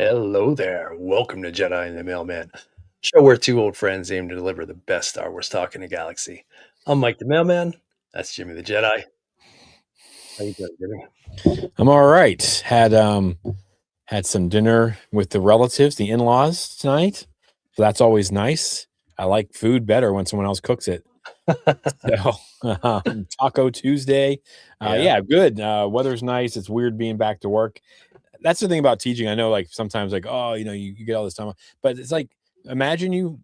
Hello there. Welcome to Jedi and the Mailman, show where two old friends aim to deliver the best Star Wars talk in the galaxy. I'm Mike the Mailman. That's Jimmy the Jedi. How you doing, Jimmy? I'm all right. Had some dinner with the relatives, the in-laws tonight. So that's always nice. I like food better when someone else cooks it. So Taco Tuesday. Yeah. Yeah, good. Weather's nice. It's weird being back to work. That's the thing about teaching. I know like sometimes like, oh, you get all this time, but it's like imagine you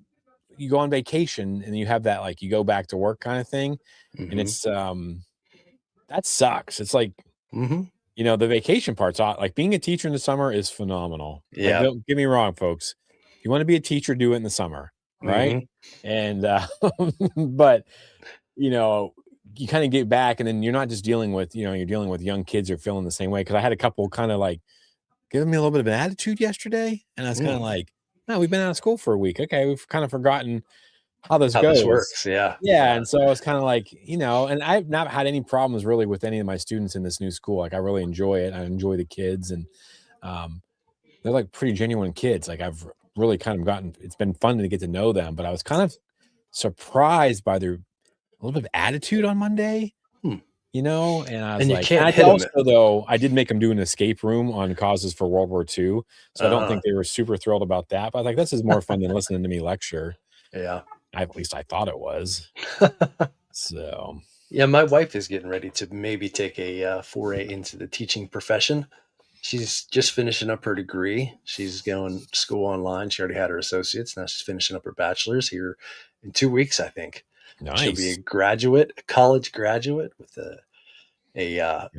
go on vacation and you have that like you go back to work kind of thing. And hmm it's that sucks. It's like hmm the vacation part's like being a teacher in the summer is phenomenal. Like, Yeah. don't get me wrong, folks. If you want to be a teacher, do it in the summer, right? hmm And but you know, you kind of get back, and then you're not just dealing with you're dealing with young kids who are feeling the same way. Because I had a couple kind of like giving me a little bit of an attitude yesterday, and I was kind of like, "No, we've been out of school for a week. Okay, we've kind of forgotten how this How this goes." works. Yeah. Yeah, Yeah. and so I was kind of like, and I've not had any problems really with any of my students in this new school. Like I really enjoy it. I enjoy the kids, and um, they're like pretty genuine kids. Like I've really kind of gotten. It's been fun to get to know them, but I was kind of surprised by their a little bit of attitude on Monday. Hmm. And I was And you like, and can't I hit them. also though I did make them do an escape room on causes for World War II, so I don't Uh-huh. think they were super thrilled about that. But I was like, this is more fun than listening to me lecture. Yeah. At least I thought it was. So. Yeah. My wife is getting ready to maybe take a foray into the teaching profession. She's just finishing up her degree. She's going to school online. She already had her associates. Now she's finishing up her bachelor's here in 2 weeks, I think. She'll be a Nice. graduate, a college graduate with a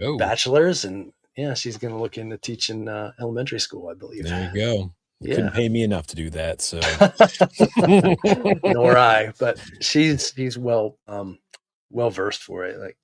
Oh, bachelor's. And yeah, she's going to look into teaching elementary school, I believe. there you go. You couldn't Yeah. pay me enough to do that, so. Nor I, but she's well versed for it. Like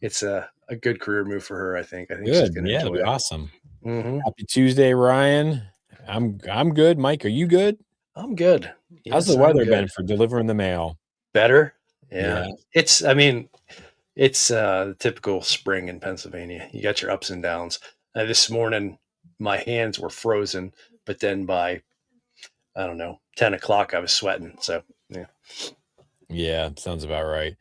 it's a good career move for her, I think. I think she's Good. going to Yeah, it'll enjoy be it. awesome. hmm Happy Tuesday, Ryan. I'm good. Mike, are you good? I'm good. How's the Yes, I'm weather been good. for delivering the mail? Better. Yeah. Yeah. It's the typical spring in Pennsylvania. You got your ups and downs. This morning, my hands were frozen, but then by, I don't know, 10 o'clock, I was sweating. So, yeah. Yeah, sounds about right.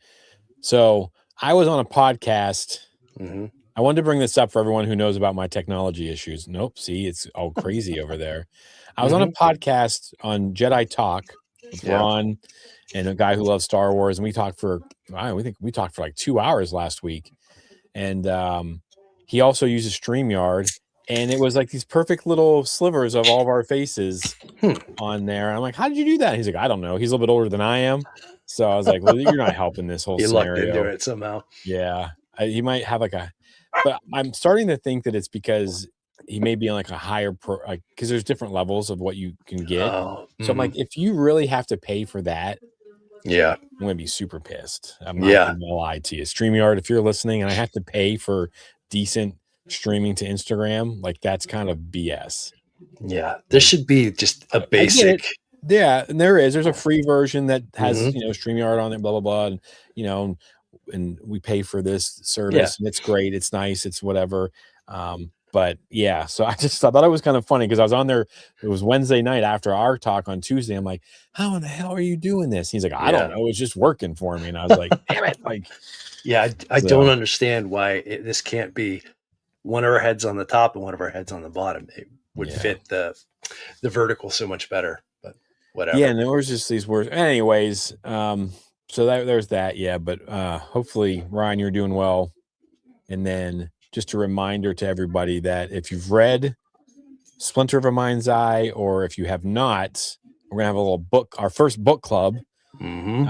So I was on a podcast. hmm I wanted to bring this up for everyone who knows about my technology issues. Nope, see, it's all crazy over there. I was on a hmm podcast on Jedi Talk with Yeah. Ron and a guy who loves Star Wars, and we talked for we think we talked for like 2 hours last week. And he also uses StreamYard, and it was like these perfect little slivers of all of our faces Hmm. on there. And I'm like, how did you do that? And he's like, I don't know. He's a little bit older than I am. So I was like, well, you're not helping this whole You lucked into scenario. it somehow. Yeah. He might have like but I'm starting to think that it's because he may be on like a higher like, because there's different levels of what you can get. Oh, So I'm like, if you really have to pay for that, yeah. I'm gonna be super pissed. I'm not Yeah. gonna lie to you. StreamYard, if you're listening and I have to pay for decent streaming to Instagram, like that's kind of BS. Yeah. There should be just a I get it. basic. Yeah, and there is. There's a free version that has, hmm StreamYard on it, blah blah blah, and and we pay for this Yeah. service, and it's great, it's nice, it's whatever. But yeah, so I thought it was kind of funny because I was on there. It was Wednesday night after our talk on Tuesday. I'm like, how in the hell are you doing this? He's like, I don't Yeah. know, it's just working for me. And I was like, damn it, like Yeah. I don't so. understand why this can't be one of our heads on the top and one of our heads on the bottom. It would Yeah. fit the vertical so much better, but whatever. Yeah, and there was just these words. Anyways, so there's that. Yeah, but hopefully, Ryan, you're doing well. And then just a reminder to everybody that if you've read Splinter of a Mind's Eye, or if you have not, we're gonna have a little book, our first book club. hmm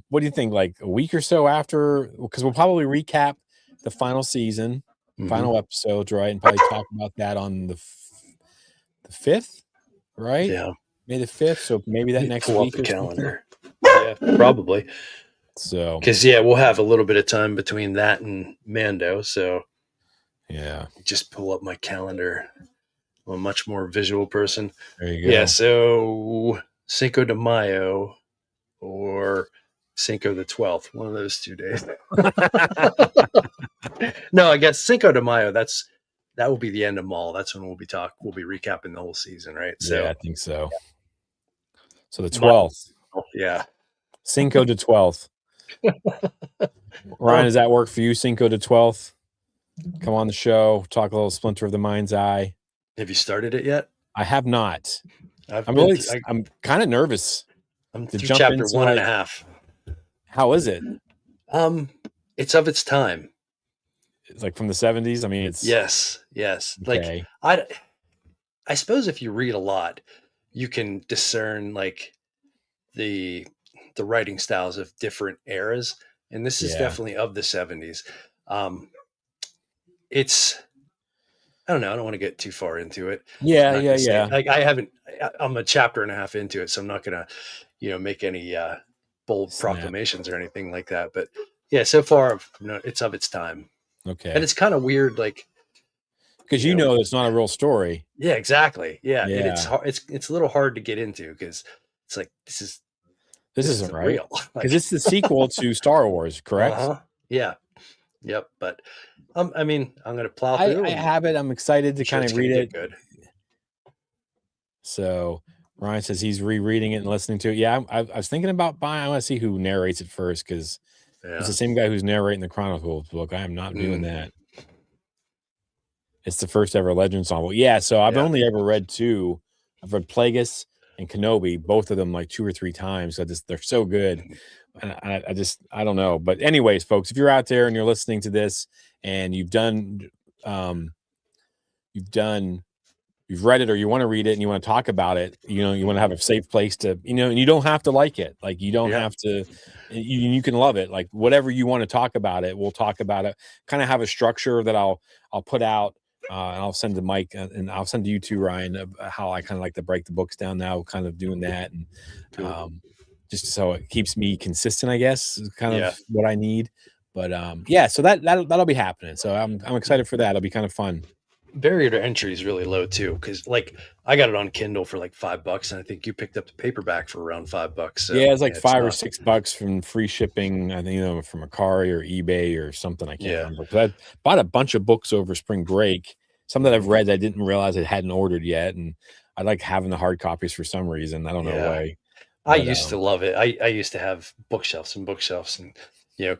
What do you think? Like a week or so after, because we'll probably recap the final season, hmm final episodes, right? And probably talk about that on the 5th, right? Yeah. May the 5th. So maybe that Let me next pull up week the or something. calendar. Yeah, probably. So Because yeah, we'll have a little bit of time between that and Mando. So yeah, just pull up my calendar. I'm a much more visual person. there you go. Yeah, so Cinco de Mayo or Cinco the 12th, one of those 2 days. No, I guess Cinco de Mayo, that's that will be the end of Maul. That's when we'll be recapping the whole season, right? Yeah, So I think so. So the my 12th, yeah. Cinco de 12th. Ryan, Um, does that work for you? Cinco de 12th? Come on the show, talk a little Splinter of the Mind's Eye. have you started it yet? I have not. I've been through, I'm kind of nervous I'm to through jump chapter into one and a like, half. how is it? Um, it's of its time. It's like from the 70s. I mean, it's Yes. Like okay. I suppose if you read a lot, you can discern like the the writing styles of different eras, and this is Yeah. definitely of the 70s. Um, it's I don't know. I don't want to get too far into it. I'm Yeah, not yeah, going to say yeah. like I haven't. I'm a chapter and a half into it, so I'm not going to, make any bold Snap. proclamations or anything like that. But yeah, so far, it's of its time, and Okay. it's kind of weird. Like Because you know, it's not a real story. yeah, exactly. Yeah, it's Yeah. hard. It's a little hard to get into because it's like This this isn't isn't right. real. Because Like, it's the sequel to Star Wars, correct? yeah, yep. But I mean, I'm going to plow through, I and have it. I'm excited I'm to sure kind it's of going read to get it. good. So Ryan says he's rereading it and listening to it. Yeah, I was thinking about buying. I want to see who narrates it first because it's the Yeah. same guy who's narrating the Chronicles book. I am not doing Mm, that. It's the first ever Legends novel. Yeah, so I've yeah. only ever read two. I've read Plagueis and Kenobi, both of them like 2 or 3 times. They're so good. Mhm. And I don't know. But anyways, folks, if you're out there and you're listening to this and um you've done you've read it or you want to read it and you want to talk about it, you want to have a safe place to, and you don't have to like it. Like you don't Yeah. have to, you can love it. Like whatever you want to talk about it, we'll talk about it. Kind of have a structure that I'll put out, and I'll send to Mike and I'll send to you too, Ryan, of how I kind of like to break the books down now, kind of doing that. And, Cool. um, just so it keeps me consistent, I guess, is kind Yeah. of what I need. But, yeah, so that'll be happening. So I'm excited for that. It'll be kind of fun. Barrier to entry is really low too, because like I got it on Kindle for like $5, and I think you picked up the paperback for around $5. So Yeah, it's like yeah, it's 5 or not. $6 from free shipping, I think, from Mercari or eBay or something, I can't Yeah. remember. 'Cause I bought a bunch of books over spring break, some that I've Mhm. read that I didn't realize I hadn't ordered yet, and I like having the hard copies for some reason, I don't know Yeah. why, I but, used to love it. I used to have bookshelves and bookshelves, and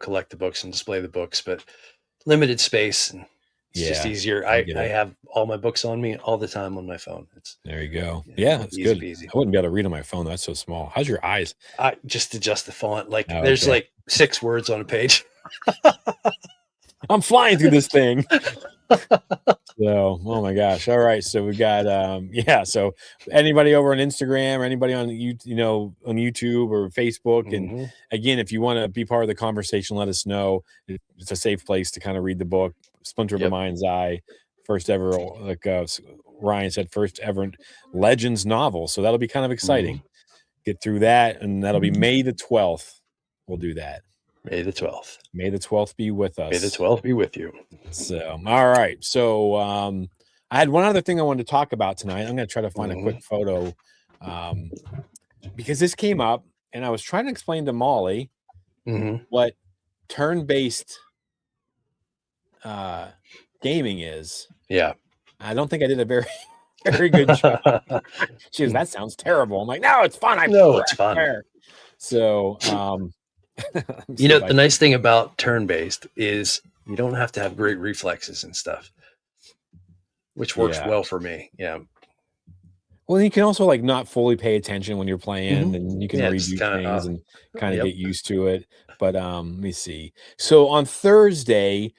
collect the books and display the books, but limited space, and it's just yeah, easier. I I get I it. have all my books on me all the time on my phone. It's There you go. Yeah, it's easy good. peasy. I wouldn't be able to read on my phone, that's so small. How's your eyes? I just adjust the font. Like Oh, there's okay. like 6 words on a page. I'm flying through this thing. So, oh my gosh. All right. So we got yeah, so anybody over on Instagram or anybody on on YouTube or Facebook. And Hmm. again, if you want to be part of the conversation, let us know. It's a safe place to kind of read the book, Splinter of the Yep. Mind's Eye, first ever, like Ryan said, first ever Legends novel. So that'll be kind of Hmm. exciting. Get through that, and that'll be May the 12th. We'll do that. May the 12th. May the 12th be with May the us. 12th be with you. So, all right. So, I had one other thing I wanted to talk about tonight. I'm going to try to find a Hmm. quick photo, um, because this came up, and I was trying to explain to Molly Hmm. what turn-based uh, gaming is. Yeah. I don't think I did a very, very good job. She goes, "That sounds terrible." I'm like, "No, it's fun. I No, it's fun. swear." So, let me see if I The nice thing about turn-based is you don't have to have great reflexes and stuff, which works yeah. well for me. Yeah. Well, you can also like not fully pay attention when you're Hmm. playing, and you can Yeah, just review kind of. things and kind of Yep. get used to it. But let me see. So on Thursday,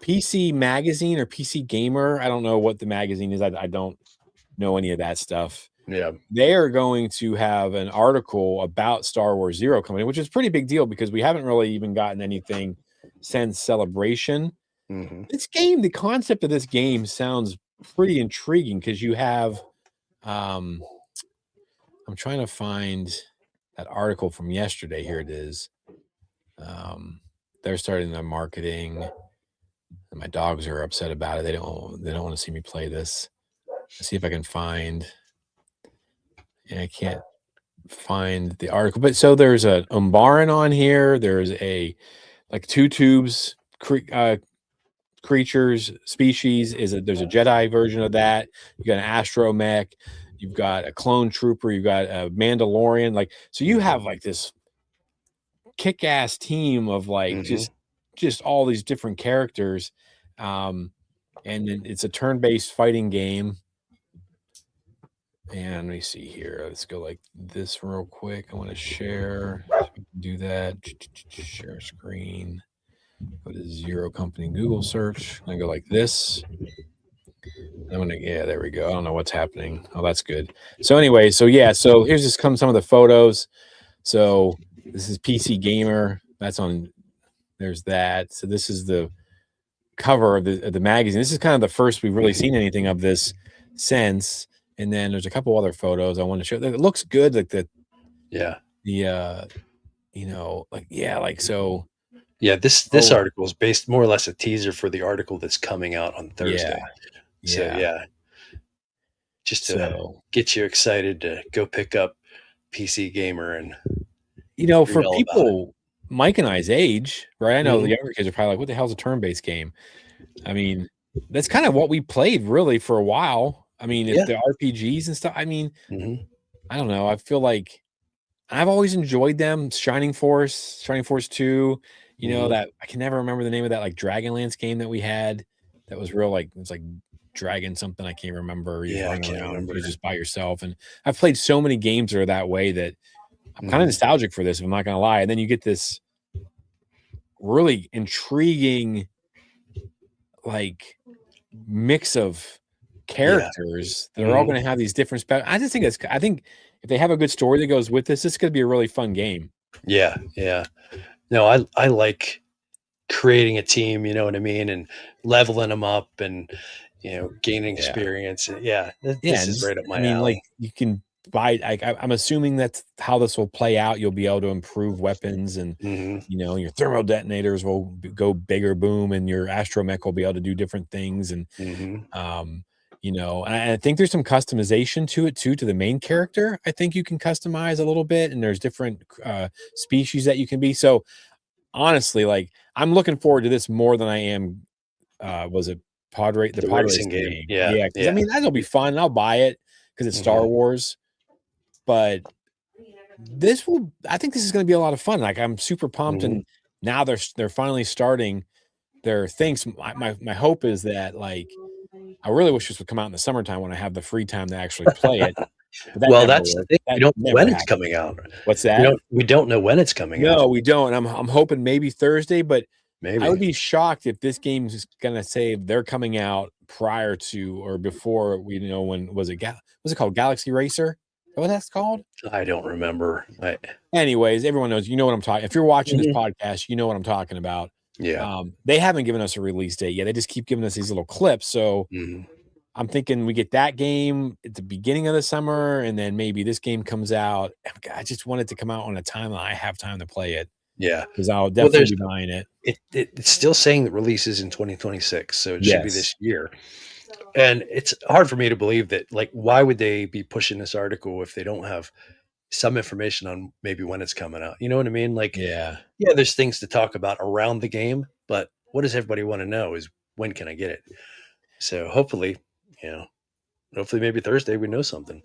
PC Magazine or PC Gamer, I don't know what the magazine is. I don't know any of that stuff. Yeah. They are going to have an article about Star Wars Zero coming in, which is a pretty big deal because we haven't really even gotten anything since Celebration. Hmm. The concept of this game sounds pretty intriguing because you have um I'm trying to find that article from yesterday. Here it is. Um, they're starting their marketing, and my dogs are upset about it. They don't want to see me play this. Let's see if I can find. And I can't find the article, but so there's a Umbaran on here. There's a like two tubes creatures species there's a Jedi version of that. You got an astromech, you've got a clone trooper, you've got a Mandalorian. Like, so you have like this kick-ass team of like Hmm. just all these different characters. And then it's a turn-based fighting game. And let me see here. Let's go like this real quick. I want to share. So we can do that. Share screen. Go to Zero Company Google search. I'm gonna go like this. Yeah, there we go. I don't know what's happening. Oh, that's good. So anyway, so yeah, so here's just some of the photos. So this is PC Gamer. That's on. There's that. So this is the cover of the magazine. This is kind of the first we've really seen anything of this since. And then there's a couple other photos I want to show. It looks good, like the like so. Yeah, this article is based more or less a teaser for the article that's coming out on Thursday. Yeah. So yeah, just to get you excited to go pick up PC Gamer and for people Mike and I's age, right? I know the younger kids are probably like, "What the hell's a turn-based game?" I mean, that's kind of what we played really for a while. I mean, it's the RPGs and stuff. I mean, I don't know. I feel like I've always enjoyed them. Shining Force 2, that I can never remember the name of that like Dragonlance game that we had. That was real, like, it was like Dragon something. I can't remember. You run around, you're just by yourself. And I've played so many games that are that way that I'm kind of nostalgic for this, if I'm not going to lie. And then you get this really intriguing, like, mix of characters that are all going to have these different I think if they have a good story that goes with this is going to be a really fun game. Yeah. No, I like creating a team, you know what I mean, and leveling them up and gaining experience. This is right up my alley. Like, you can buy. I'm assuming that's how this will play out. You'll be able to improve weapons, and your thermal detonators will go bigger, boom, and your astromech will be able to do different things. And and I think there's some customization to it too, to the main character. I think you can customize a little bit, and there's different species that you can be. So honestly, like, I'm looking forward to this more than I am. Was it pod racing game? Yeah. Because I mean, that'll be fun. I'll buy it because it's Star Wars. But I think this is going to be a lot of fun. Like, I'm super pumped, and now they're finally starting their things. My hope is that, like, I really wish this would come out in the summertime when I have the free time to actually play it. Well, that's the thing. We don't know when it's coming out. What's that? We don't know when it's coming out. No, we don't. I'm hoping maybe Thursday, but maybe I would be shocked if this game is going to say they're coming out prior to or before when was it called Galaxy Racer? Is that what that's called? I don't remember. Anyways, everyone knows. You know what I'm talking. If you're watching this podcast, you know what I'm talking about. Yeah. They haven't given us a release date yet. They just keep giving us these little clips. So I'm thinking we get that game at the beginning of the summer, and then maybe this game comes out. I just want it to come out on a time that I have time to play it. Yeah, because I'll definitely be buying it. It's still saying that releases in 2026, so it should be this year. And it's hard for me to believe that. Like, why would they be pushing this article if they don't have some information on maybe when it's coming out? You know what I mean? Like, yeah, there's things to talk about around the game, but what does everybody want to know is when can I get it? So hopefully maybe Thursday we know something.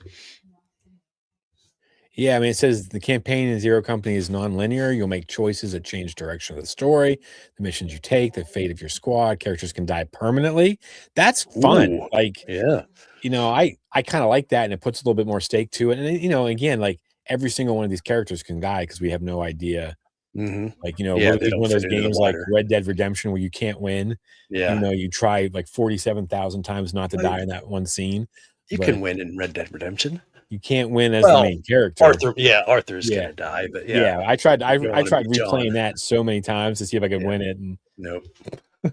Yeah, I mean, it says the campaign in Zero Company is non-linear. You'll make choices that change direction of the story, the missions you take, the fate of your squad. Characters can die permanently. That's fun. Ooh, like, yeah, I kind of like that, and it puts a little bit more stake to it. And again, like, every single one of these characters can die because we have no idea. Like, one of those games like Red Dead Redemption where you can't win. Yeah, you try like 47,000 times not to die in that one scene. You can win in Red Dead Redemption. You can't win as the main character. Arthur's gonna die, but I tried replaying that so many times to see if I could win it. And nope.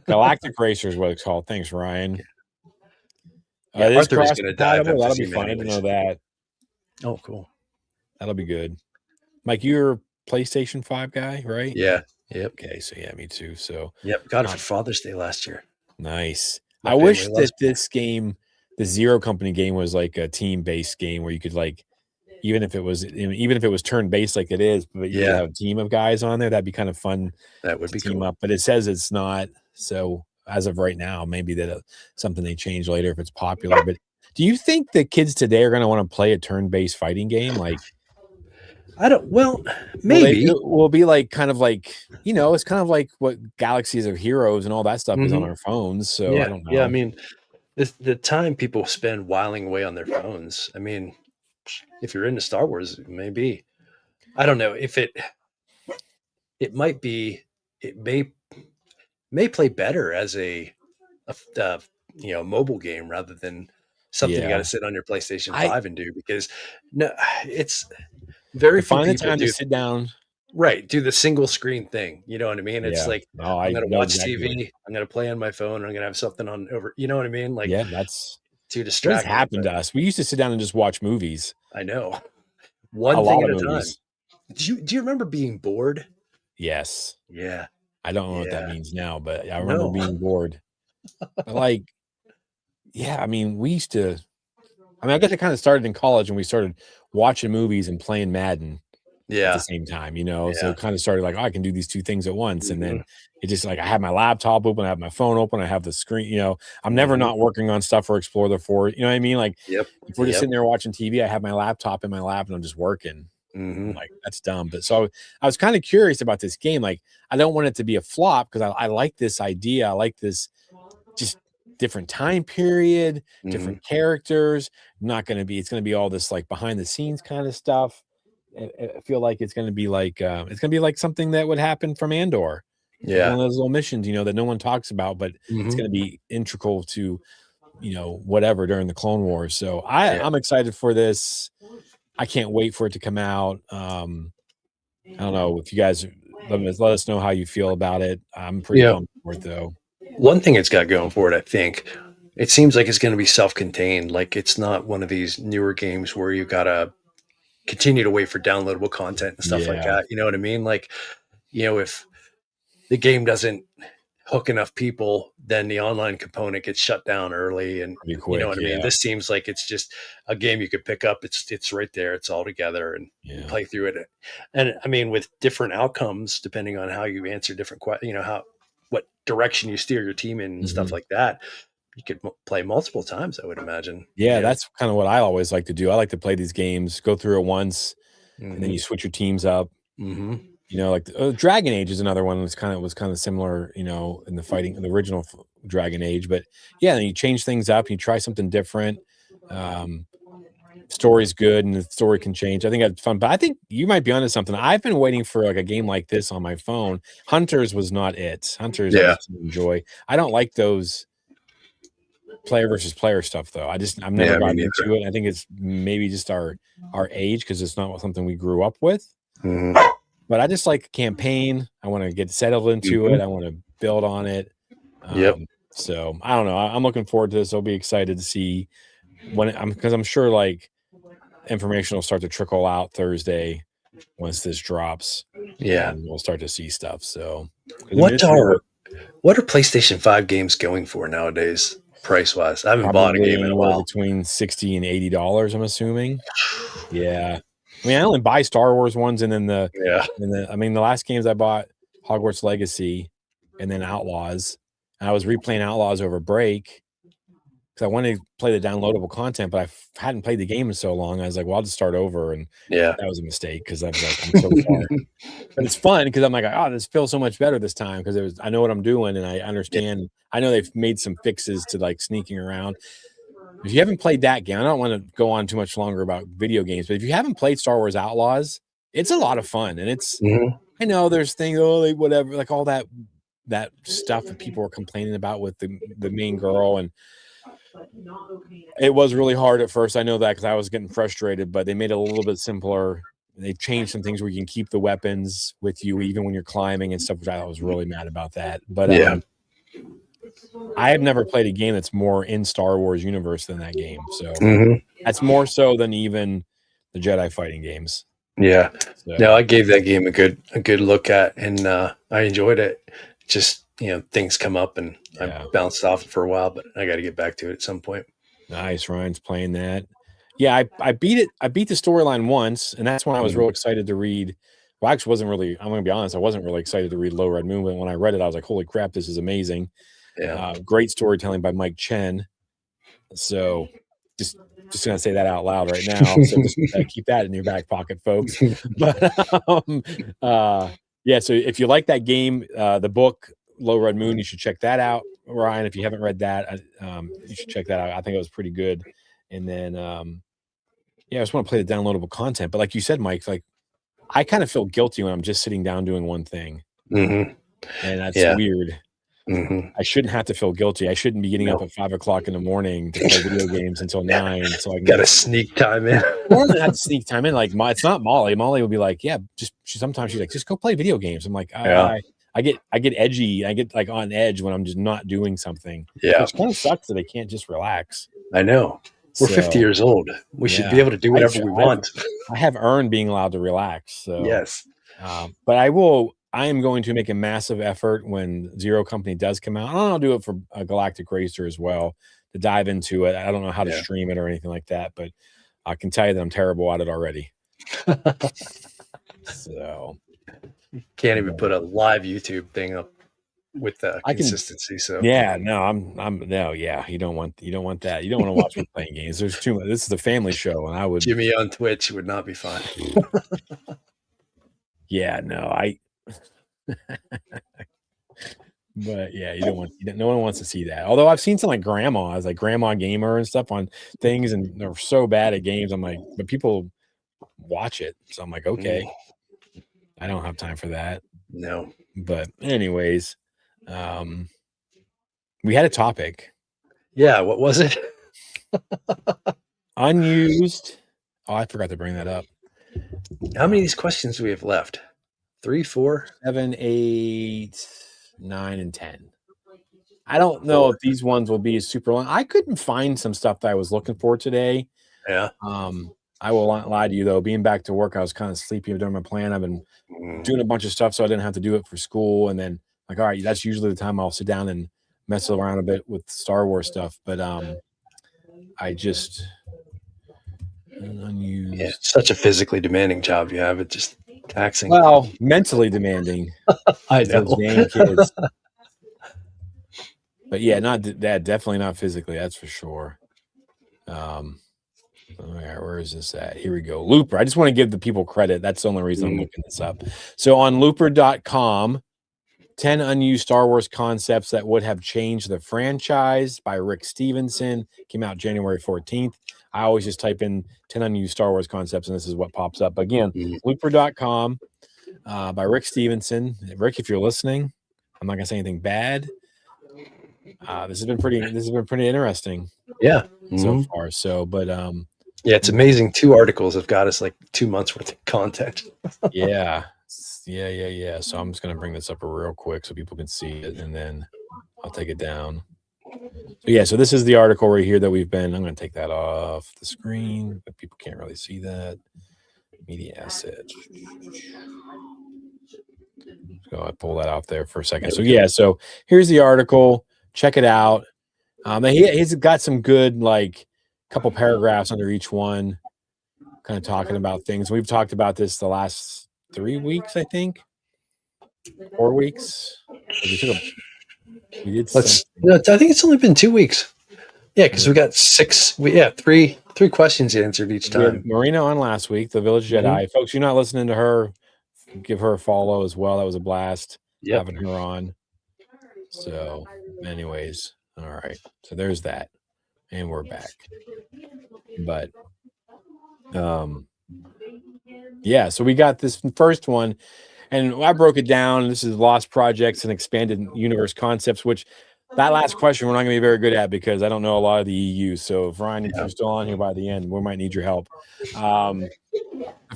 Galactic Racer is what it's called. Thanks, Ryan. Arthur is gonna die. That'll be fun. I didn't know that. Oh, cool. That'll be good. Mike, you're a PlayStation 5 guy, right? Yeah. Yep. Okay, so me too. So got it for Father's Day last year. Nice. I wish that this game, the Zero Company game, was like a team-based game where you could, like, even if it was turn-based like it is, but you have a team of guys on there, that'd be kind of fun. That would be team cool. up. But it says it's not. So as of right now. Maybe that something they change later if it's popular. But do you think that kids today are going to want to play a turn-based fighting game? Like, I don't. Well, will they? maybe. Will it be like kind of like it's kind of like what Galaxies of Heroes and all that stuff is on Hmm. our phones. So I Yeah, don't yeah. I know. mean, the time people spend whiling away on their phones. I mean, if you're into Star Wars, maybe. I don't know if it might be. It may play better as a mobile game rather than something you got Yeah, to sit on your PlayStation I 5 and do because no, it's very to few find the people time to do. sit down. Right, do the single screen thing, you know what I mean? It's Yeah, like, no, I'm I gonna know watch exactly what. TV, I'm gonna play on my phone, I'm gonna have something on over, you know what I mean? Like, Yeah, that's to what has distract me, happened but to us. We used to sit down and just watch movies, I know. a One thing lot at of a time. movies. Do you remember being bored? Yes, Yeah, I don't know what that yeah. means now, but I remember No. being bored. But like, yeah, I mean, we used to. I mean, I guess it kind of started in college when we started watching movies and playing Madden at the Yeah, same time, you know? So yeah. it kind of started like, oh, I can do these two things at once. And then Mhm, it just like I have my laptop open, I have my phone open, I have the screen, I'm never mhm. not working on stuff or explore the forest. You know what I mean? Like Yep, if we're just yep. sitting there watching TV, I have my laptop in my lap and I'm just working. I'm Mhm. like, that's dumb. But so I was kind of curious about this game. Like, I don't want it to be a flop because I like this idea. I like this just different time period, Mhm. different characters. Not going to be, it's going to be all this like behind the scenes kind of stuff. I feel like it's going to be like something that would happen from Andor, like one Yeah. of those little missions, that no one talks about, but it's going to Mhm. be integral to, whatever during the Clone Wars. So Yeah. I'm excited for this. I can't wait for it to come out. I don't know if you guys let us know how you feel about it. I'm pretty Yeah. pumped for it though. One thing it's got going for it, I think, it seems like it's gonna be self-contained, like, it's not one of these newer games where you gotta continue to wait for downloadable content and stuff like Yeah, that. You know what I mean? Like, if the game doesn't hook enough people, then the online component gets shut down early. And pretty you know quick. what I mean? Yeah, This seems like it's just a game you could pick up. It's right there. It's all together and you yeah. play through it. And I mean, with different outcomes, depending on how you answer different questions, what direction you steer your team in and stuff Mhm. like that, you could play multiple times, I would imagine, Yeah, that's kind of what I always like to do. I like to play these games, go through it once, and then you Hmm. switch your teams up. Hmm. Like Dragon Age is another one that's kind of similar, in the fighting, in the original Dragon Age. But yeah, then you change things up, you try something different. Um, Story's good, and the story can change. I think that's fun, but I think you might be onto something. I've been waiting for like a game like this on my phone. Hunters was not it. Hunters, I Yeah. just didn't enjoy. I don't like those player versus player stuff though. I've never Yeah, me gotten neither. into it. I think it's maybe just our age because it's not something we grew up with. Hmm. But I just like campaign. I want to get settled into it. Hmm. I want to build on it. Yep. So I don't know. I'm looking forward to this. I'll be excited to see when I'm because I'm sure like information will start to trickle out Thursday once this drops, Yeah. and we'll start to see stuff. So because I mean What it's new, are what are PlayStation 5 games going for nowadays, price wise? I haven't bought a probably game in a anywhere while. between $60 and $80. I'm assuming. Yeah. I mean, I only buy Star Wars ones and then Yeah. I mean, the last games I bought, Hogwarts Legacy and then Outlaws. And I was replaying Outlaws over break because I wanted to play the downloadable content, but hadn't played the game in so long. I was like, well, I'll just start over. And Yeah. that was a mistake because I was like, I'm so far. But it's fun because I'm like, oh, this feels so much better this time because I know what I'm doing and I Yeah. understand. I know they've made some fixes to like sneaking around. If you haven't played that game, I don't want to go on too much longer about video games, but if you haven't played Star Wars Outlaws, it's a lot of fun. And Mhm. I know there's things, oh, like whatever, like all that stuff that people were complaining about with the main girl. And it was really hard at first. I know that because I was getting frustrated, but they made it a little bit simpler. They changed some things where you can keep the weapons with you even when you're climbing and stuff, which I was really mad about that. But Yeah. I have never played a game that's more in Star Wars universe than that game. So Mhm. that's more so than even the Jedi fighting games. Yeah. No, So I gave that game a good look at, and I enjoyed it. Just things come up, and I yeah, bounced off it for a while, but I got to get back to it at some point. nice. Ryan's playing that. Yeah, I beat it. I beat the storyline once, and that's when I was Mhm. real excited to read. Well, I actually wasn't really. I'm going to be honest. I wasn't really excited to read Low Red Moon, but when I read it, I was like, "Holy crap, this is amazing!" Yeah. Great storytelling by Mike Chen. So just gonna say that out loud right now. So just keep that in your back pocket, folks. But yeah. So if you like that game, the book Low Red Moon, you should check that out, Ryan. If you haven't read that, you should check that out. I think it was pretty good. And then yeah, I just want to play the downloadable content. But like you said, Mike, like I kind of feel guilty when I'm just sitting down doing one thing, Hmm. and that's Yeah. weird. Hmm. I shouldn't have to feel guilty. I shouldn't be getting up No. at 5 o'clock in the morning to play video games until Yeah. 9, so I can Got to get. sneak time in. Or I have to sneak time in. Like it's not Molly. Molly will be like, yeah, sometimes she's like, just go play video games. I'm like, Yeah. I get edgy. I get like on edge when I'm just not doing something, Yeah. which kind of sucks that I can't just relax. I know. We're 50 So years old. We should be yeah, able to do whatever we want. I have earned being allowed to relax. So Yes. but I am going to make a massive effort when Zero Company does come out. And I'll do it for Galactic Racer as well to dive into it. I don't know how to Yeah. stream it or anything like that, but I can tell you that I'm terrible at it already. So Can't even put a live YouTube thing up with consistency. So yeah, no, no, yeah. You don't want that. You don't want to watch me playing games. There's too much. This is a family show, and I would. Jimmy on Twitch would not be fine. Yeah, no, but yeah, no one wants to see that. Although I've seen some like grandmas, like Grandma Gamer and stuff on things, and they're so bad at games. I'm like, but people watch it, so I'm like, okay, I don't have time for that. No. But anyways, we had a topic. Yeah, what was it? Unused. Oh, I forgot to bring that up. How many of these questions do we have left? 3, 4, 7, 8, 9, and 10. I don't know if these ones will be super long. I couldn't find some stuff that I was looking for today. Yeah. I will not lie to you though. Being back to work, I was kind of sleepy during my plan. I've been doing a bunch of stuff, so I didn't have to do it for school. And then, like, all right, that's usually the time I'll sit down and mess around a bit with Star Wars stuff. But I just unused. Yeah, it's such a physically demanding job you have. It's just taxing. Well, mentally demanding. I know. Those dang kids. But yeah, not that. Definitely not physically. That's for sure. All right, where is this at? Here we go. Looper. I just want to give the people credit. That's the only reason I'm looking this up. So on looper.com, 10 unused Star Wars concepts that would have changed the franchise by Rick Stevenson. Came out January 14th. I always just type in 10 unused Star Wars concepts, and this is what pops up. Again, looper.com by Rick Stevenson. Rick, if you're listening, I'm not going to say anything bad. This has been pretty interesting. Yeah. So far. So, but yeah, it's amazing. 2 articles have got us like 2 months worth of content. Yeah. So I'm just gonna bring this up real quick so people can see it, and then I'll take it down. So yeah, so this is the article right here that we've been. I'm gonna take that off the screen, but people can't really see that. Media assets. So I pull that out there for a second. So yeah, so here's the article. Check it out. He's got some good like couple paragraphs under each one, kind of talking about things. We've talked about this the last 3 weeks, I think. 4 weeks. We did. I think it's only been 2 weeks. Yeah, because we got 3 questions answered each time. We had Marina on last week, the Village Jedi. Folks, you're not listening to her. Give her a follow as well. That was a blast having her on. So, anyways, all right. So there's that, and we're back. But, yeah. So we got this first one, and I broke it down. This is Lost Projects and Expanded Universe Concepts, which that last question we're not going to be very good at because I don't know a lot of the EU. So, if Ryan, if you're still on here by the end, we might need your help. The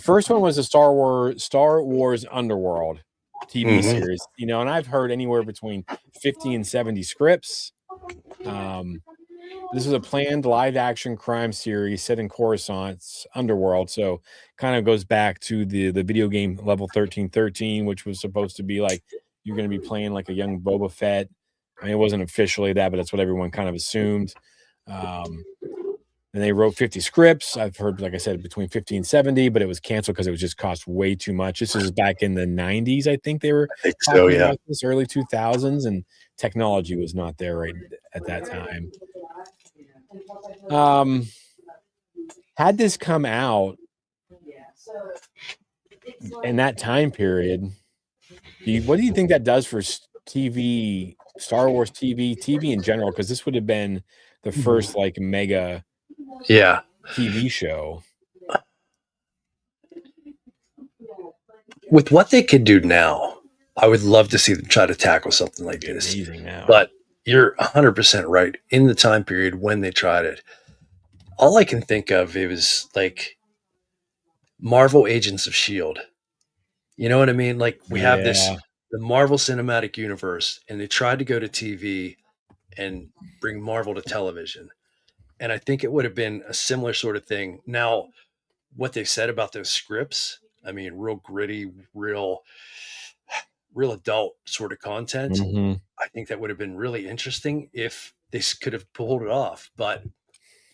first one was a Star Wars Underworld TV series, and I've heard anywhere between 50 and 70 scripts. This was a planned live-action crime series set in Coruscant's Underworld, so kind of goes back to the video game Level 1313, which was supposed to be like you're going to be playing like a young Boba Fett. I mean, it wasn't officially that, but that's what everyone kind of assumed. And they wrote 50 scripts. I've heard, like I said, between 50 and 70, but it was canceled because it was just cost way too much. This is back in the 90s, I think they were talking about this, early 2000s, and technology was not there right at that time. Um, had this come out in that time period, what do you think that does for TV, Star Wars TV in general? Because this would have been the Mhm. first like mega Yeah. TV show. With what they could do now, I would love to see them try to tackle something It'd like be this. amazing now. But you're 100% right. In the time period when they tried it, all I can think of is like Marvel Agents of S.H.I.E.L.D. You know what I mean? Like we have this, Yeah. the Marvel Cinematic Universe, and they tried to go to TV and bring Marvel to television. And I think it would have been a similar sort of thing. Now, what they said about those scripts, I mean, real gritty, real adult sort of content. Mhm. I think that would have been really interesting if they could have pulled it off. But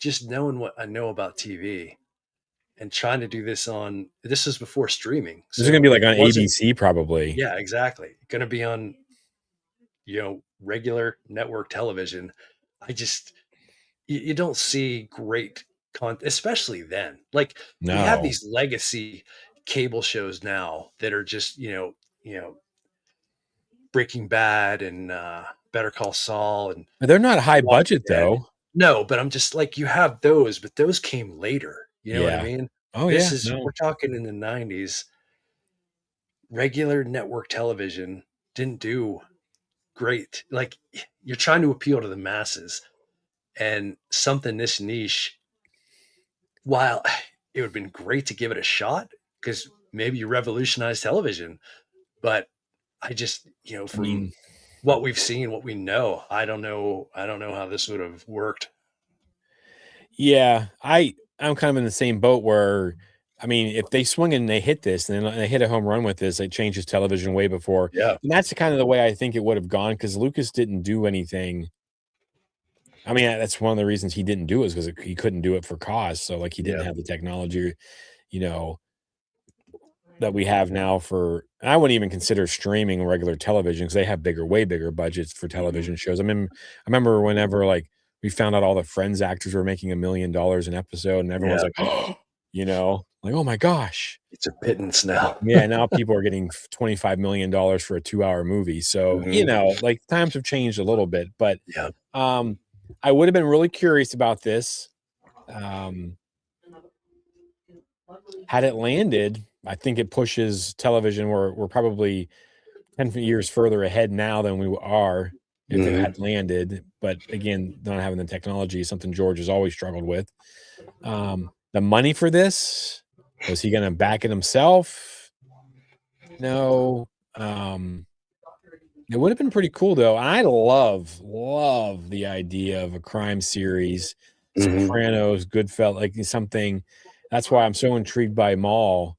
just knowing what I know about TV and trying to do this on, this is before streaming. This is gonna So be like it on wasn't, ABC probably. yeah, exactly. Going to be on, regular network television. I just, you don't see great content, especially then. Like we have No. these legacy cable shows now that are just, Breaking Bad and Better Call Saul and They're not high Walking budget Dead. though. No, but I'm just like, you have those, but those came later. You know what I Yeah. mean? Oh, This yeah. is, No. we're talking in the 90s. Regular network television didn't do great. Like you're trying to appeal to the masses, and something this niche, while it would have been great to give it a shot because maybe you revolutionized television, but I just, I from mean, what we've seen, what we know, I don't know. I don't know how this would have worked. yeah, I'm kind of in the same boat where I mean, if they swing and they hit this and then they hit a home run with this, it changes television way before. Yeah. And that's the kind of the way I think it would have gone because Lucas didn't do anything. I mean, that's one of the reasons he didn't do it is because he couldn't do it for cost. So like he didn't Yeah. have the technology, you know, that we have now for and I wouldn't even consider streaming regular television because they have bigger, way bigger budgets for Hmm. television shows. I remember whenever like we found out all the Friends actors were making $1 million an episode, and everyone's Yeah. like, like, oh my gosh. It's a pittance now. Yeah, now people are getting $25 million for a 2 hour movie. So, Hmm. like times have changed a little bit, but Yeah. um I would have been really curious about this. Um Had it landed, I think it pushes television. We're probably 10 years further ahead now than we are if it Hmm. had landed. But again, not having the technology is something George has always struggled with. The money for this, was he going to back it himself? No. It would have been pretty cool though. I love the idea of a crime series, Hmm. Sopranos, Goodfellas, like something. That's why I'm so intrigued by Maul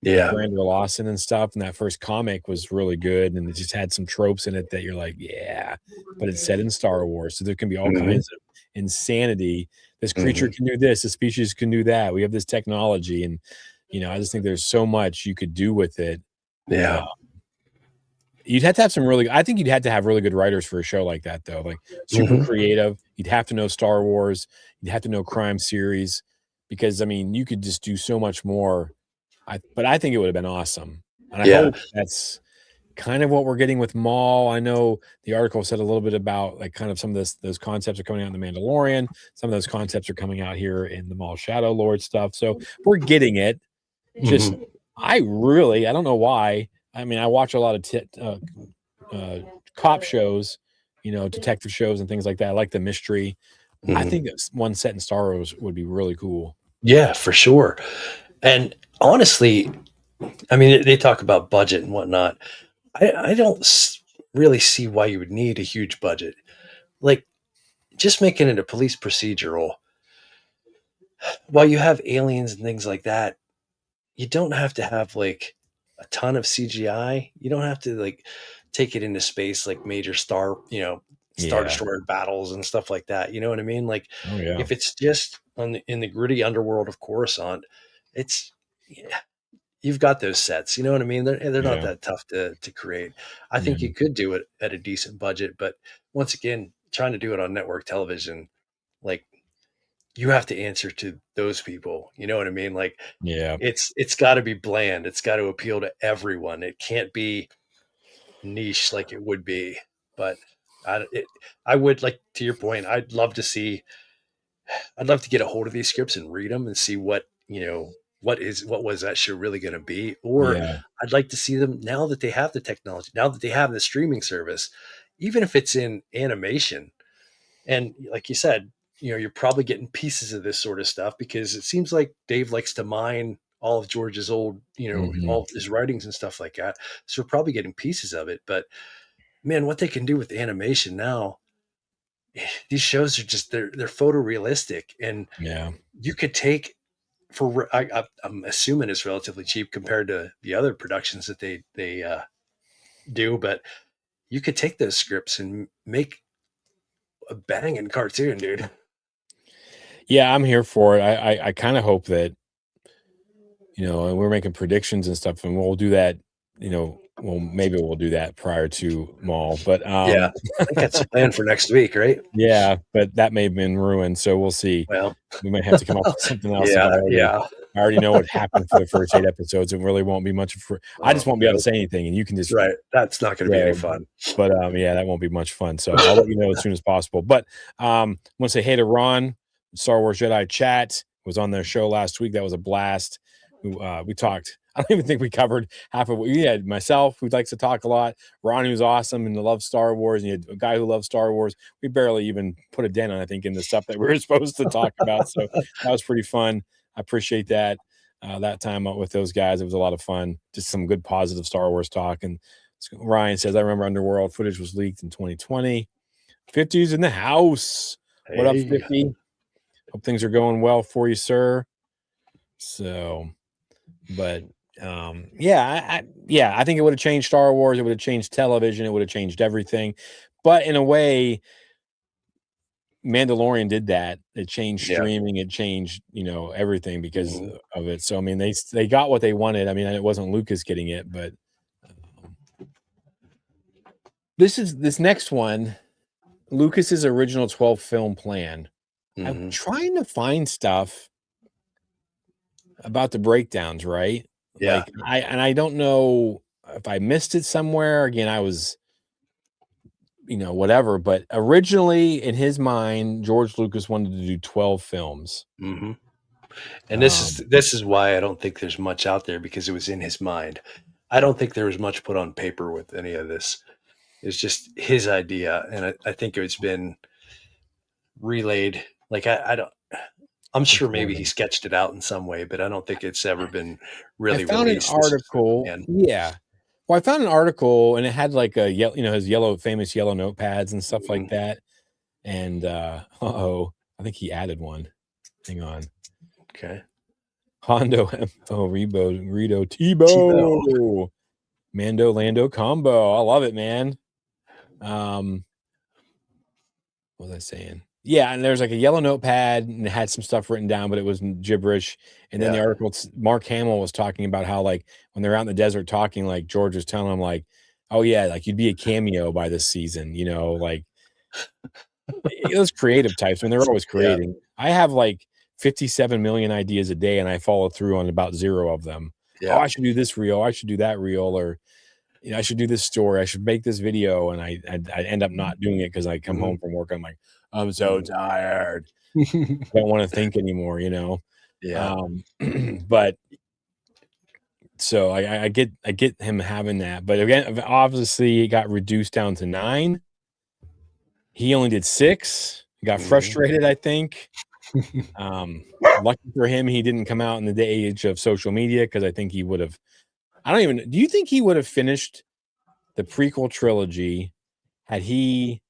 with Yeah. Brandon Lawson and stuff, and that first comic was really good, and it just had some tropes in it that you're like, "Yeah," but it's set in Star Wars, so there can be all Hmm. kinds of insanity. This creature Hmm. can do this, this species can do that. We have this technology, and, I just think there's so much you could do with it. Uh, Yeah. you'd have to have some really I think you'd have to have really good writers for a show like that, though, like, super Hmm. creative. You'd have to know Star Wars. You'd have to know crime series because, I mean, you could just do so much more. I think it would have been awesome, and I Yeah. hope that's kind of what we're getting with Maul. I know the article said a little bit about, like, kind of some of those concepts are coming out in The Mandalorian. Some of those concepts are coming out here in the Maul Shadow Lord stuff, so we're getting it. Just Hmm. I don't know why. I mean, I watch a lot of uh, cop shows, detective shows and things like that. I like the mystery. I Hmm. think it's one set in Star Wars would be really cool. Yeah, for sure. And honestly, I mean, they talk about budget and whatnot. I don't really see why you would need a huge budget. Like, just making it a police procedural, while you have aliens and things like that, you don't have to have like a ton of CGI. You don't have to like take it into space like major star Yeah. destroyer battles and stuff like that. You know what I mean? Like Oh, yeah. if it's just in the gritty underworld of Coruscant, it's, yeah, you've got those sets, you know what I mean? They're not Yeah, that tough to create. I yeah, think you could do it at a decent budget, but once again, trying to do it on network television, like you have to answer to those people. You know what I mean? Like yeah, it's got to be bland. It's got to appeal to everyone. It can't be niche like it would be. But I would like to your point. I'd love to get a hold of these scripts and read them and see what what was that show really going to be. Or yeah. I'd like to see them now that they have the technology, now that they have the streaming service, even if it's in animation. And like you said, you're probably getting pieces of this sort of stuff because it seems like Dave likes to mine all of George's old, all Mhm. of his writings and stuff like that. So we're probably getting pieces of it. But man, what they can do with animation now, these shows are just they're photorealistic, and Yeah. you could take I'm assuming it's relatively cheap compared to the other productions that they do, but you could take those scripts and make a banging cartoon, dude. Yeah, I'm here for it. I kinda hope that, and we're making predictions and stuff, and we'll do that, well, maybe we'll do that prior to mall, but, Yeah, I think that's the plan for next week, right? yeah, but that may have been ruined, so we'll see. Well, We might have to come up with something else if yeah, yeah. I already know what happened for the first 8 episodes. It really won't be much for I just Oh, won't be able to no, say anything, and you can just right. That's not going to be any so, fun. but, yeah, that won't be much fun, so I'll let you know as soon as possible, but, I wanna say hey to Ron, Star Wars Jedi Chat, was on their show last week, that was a blast. We talked I don't even think we covered half of what we had myself, who likes to talk a lot, Ron, who's awesome and loves Star Wars, and you had a guy who loves Star Wars. We barely even put a dent on, I think, in the stuff that we were supposed to talk about, so that was pretty fun. I appreciate that time out with those guys, it was a lot of fun, just some good positive Star Wars talk, and Ryan says, I remember Underworld footage was leaked in 2020. 50's in the house. What up, Hey, 50? Hope things are going well for you, sir. So, but yeah, I think it would have changed Star Wars. It would have changed television. It would have changed everything. But in a way, Mandalorian did that. It changed yeah. streaming. It changed, everything because Mhm. of it. So I mean, they got what they wanted. I mean, it wasn't Lucas getting it, but um, this next one. Lucas's original 12 film plan. I'm Mhm. trying to find stuff about the breakdowns, right? Yeah. Like I don't know if I missed it somewhere. Again, I was, whatever, but originally in his mind, George Lucas wanted to do 12 films. Mhm. And this is Um, this is why I don't think there's much out there because it was in his mind. I don't think there was much put on paper with any of this. It's just his idea, and I think it's been relayed. Like I don't. I'm sure maybe he recording. sketched it out in some way, but I don't think it's ever been I really found an released. This is the article. plan. Yeah. Well, I found an article and it had like a yellow, his famous yellow notepads and stuff like Mhm. that. And oh, I think he added one. Hang on. Okay. Hondo Info Rito Tebow. Tebow Mando Lando combo. I love it, man. Um, what was I saying? Yeah, and there's like a yellow notepad and it had some stuff written down, but it was gibberish. And then the Yeah. article, Mark Hamill was talking about how like when they're out in the desert talking, like George was telling him like, "Oh yeah, like you'd be a cameo by this season," like those creative types. I mean, they're always Yeah. creating. I have like 57 million ideas a day, and I follow through on about zero of them. Oh, Yeah. I should do this reel. I should do that reel, or I should do this story. I should make this video, and I end up not doing it because I come Mhm. home from work. I'm like, I'm so Mhm. tired. I don't want to think anymore. Yeah. Um, but so I get him having that, but again, obviously, it got reduced down to 9. He only did 6. He got Mhm. frustrated, I think. Lucky for him, he didn't come out in the day age of social media because I think he would have. I don't even. Do you think he would have finished the prequel trilogy had he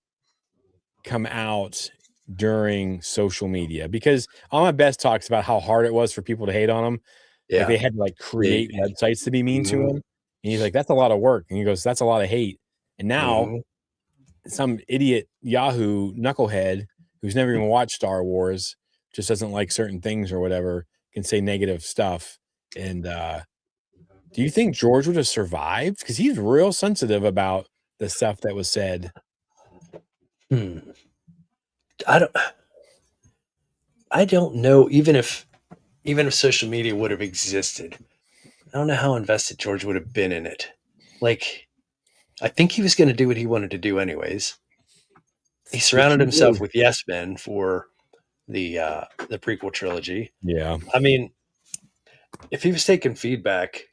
come out during social media? Because On My Best talks about how hard it was for people to hate on him. Like Yeah. they had to like They create websites to be mean to Mhm. him. And he's like, that's a lot of work. And he goes, that's a lot of hate. And now Mhm. some idiot Yahoo knucklehead who's never even watched Star Wars, just doesn't like certain things or whatever, can say negative stuff. And Do you think George would have survived? Because he's real sensitive about the stuff that was said. Hmm. I don't. I don't know. Even if social media would have existed, I don't know how invested George would have been in it. Like, I think he was going to do what he wanted to do anyways. He Which surrounded he himself did. with yes men for the prequel trilogy. Yeah. I mean, if he was taking feedback,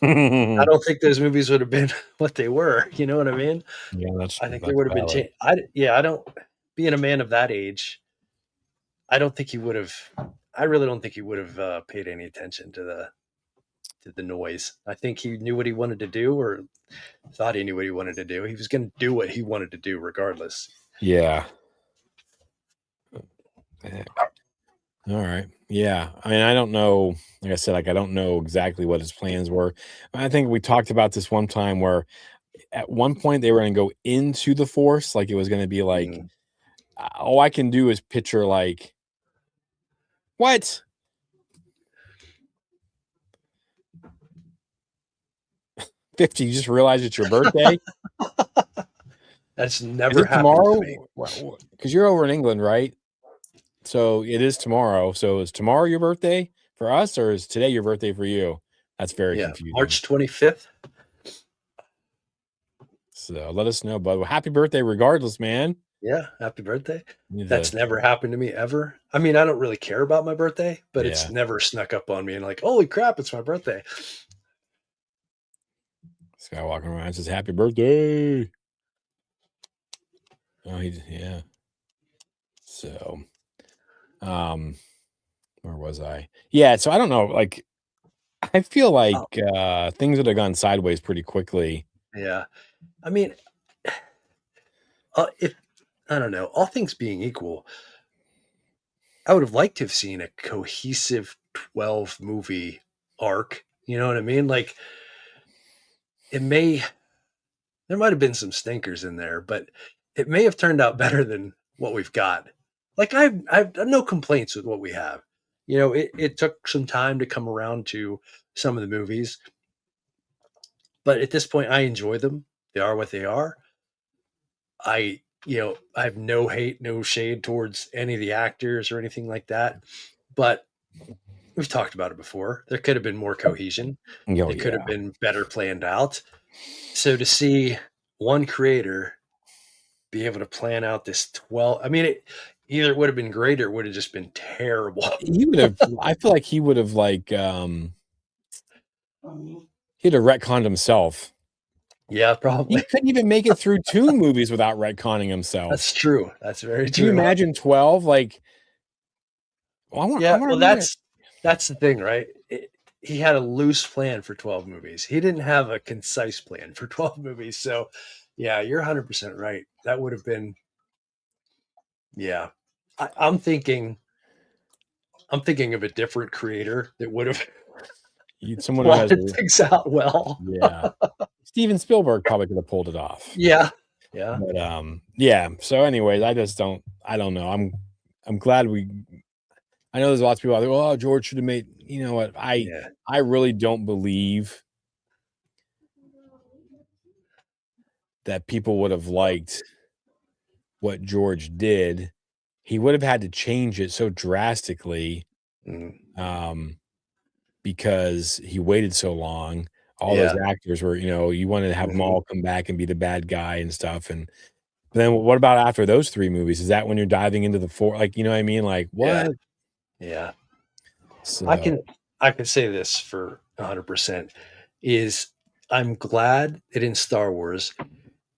I Yeah, don't think those movies would have been what they were. You know what I mean? I think there that's would have been valid. change. I don't. Being a man of that age, I don't think he would have. I really don't think he would have paid any attention to the noise. I think he knew what he wanted to do, or thought he knew what he wanted to do. He was going to do what he wanted to do, regardless. Yeah. Heck. All right. Yeah. I mean, I don't know. Like I said, like I don't know exactly what his plans were. I think we talked about this one time where at one point they were going to go into the force, like it was going to be like, Mm. all I can do is picture like what 50. You just realized it's your birthday. That's Is never it happened to me. tomorrow? Because you're over in England, right? So it is tomorrow. So is tomorrow your birthday for us, or is today your birthday for you? That's very Yeah, confusing. March 25th. So let us know, bud. Well, happy birthday, regardless, man. Yeah, happy birthday. You need That's to, never happened to me ever. I mean, I don't really care about my birthday, but it's yeah. never snuck up on me and like, holy crap, it's my birthday. This guy walking around says happy birthday. Oh, yeah. So, um, where was I? Yeah. So I don't know. Like, I feel like Oh, things would have gone sideways pretty quickly. yeah. I mean, if I don't know, all things being equal, I would have liked to have seen a cohesive 12 movie arc. You know what I mean? Like, it may, there might have been some stinkers in there, but it may have turned out better than what we've got. Like, I've no complaints with what we have. You know, it took some time to come around to some of the movies, but at this point, I enjoy them. They are what they are. I have no hate, no shade towards any of the actors or anything like that. But we've talked about it before. There could have been more cohesion. Oh, It could have yeah. been better planned out. So to see one creator be able to plan out this 12, I mean, it either would have been great or it would have just been terrible. He would have, I feel like he would have, like, he'd have retconned himself. Yeah, He probably. couldn't even make it through 2 movies without retconning That's himself. true. That's very Can you true. imagine 12? Like, well, I Yeah, wanna well, know. that's the thing, right? He had a loose plan for 12 movies. He didn't have a concise plan for 12 movies. So, yeah, you're 100% right. That would have been, yeah. I'm thinking of a different creator that would have Someone who has plotted a, things out well. yeah. Steven Spielberg probably could have pulled it off. Yeah. Yeah. But, yeah, so anyways, I don't know. I'm glad I know there's lots of people out there, "Oh, George should have made," you know what? Yeah. I really don't believe that people would have liked what George did. He would have had to change it so drastically, Mm, um, because he waited so long. All those yeah. actors were, you wanted to have them Hmm. all come back and be the bad guy and stuff, and then what about after those 3 movies? Is that when you're diving into the 4, like, you know what I mean? Like, Yeah. what? Yeah. I So, can I can say this for 100% is I'm glad that in Star Wars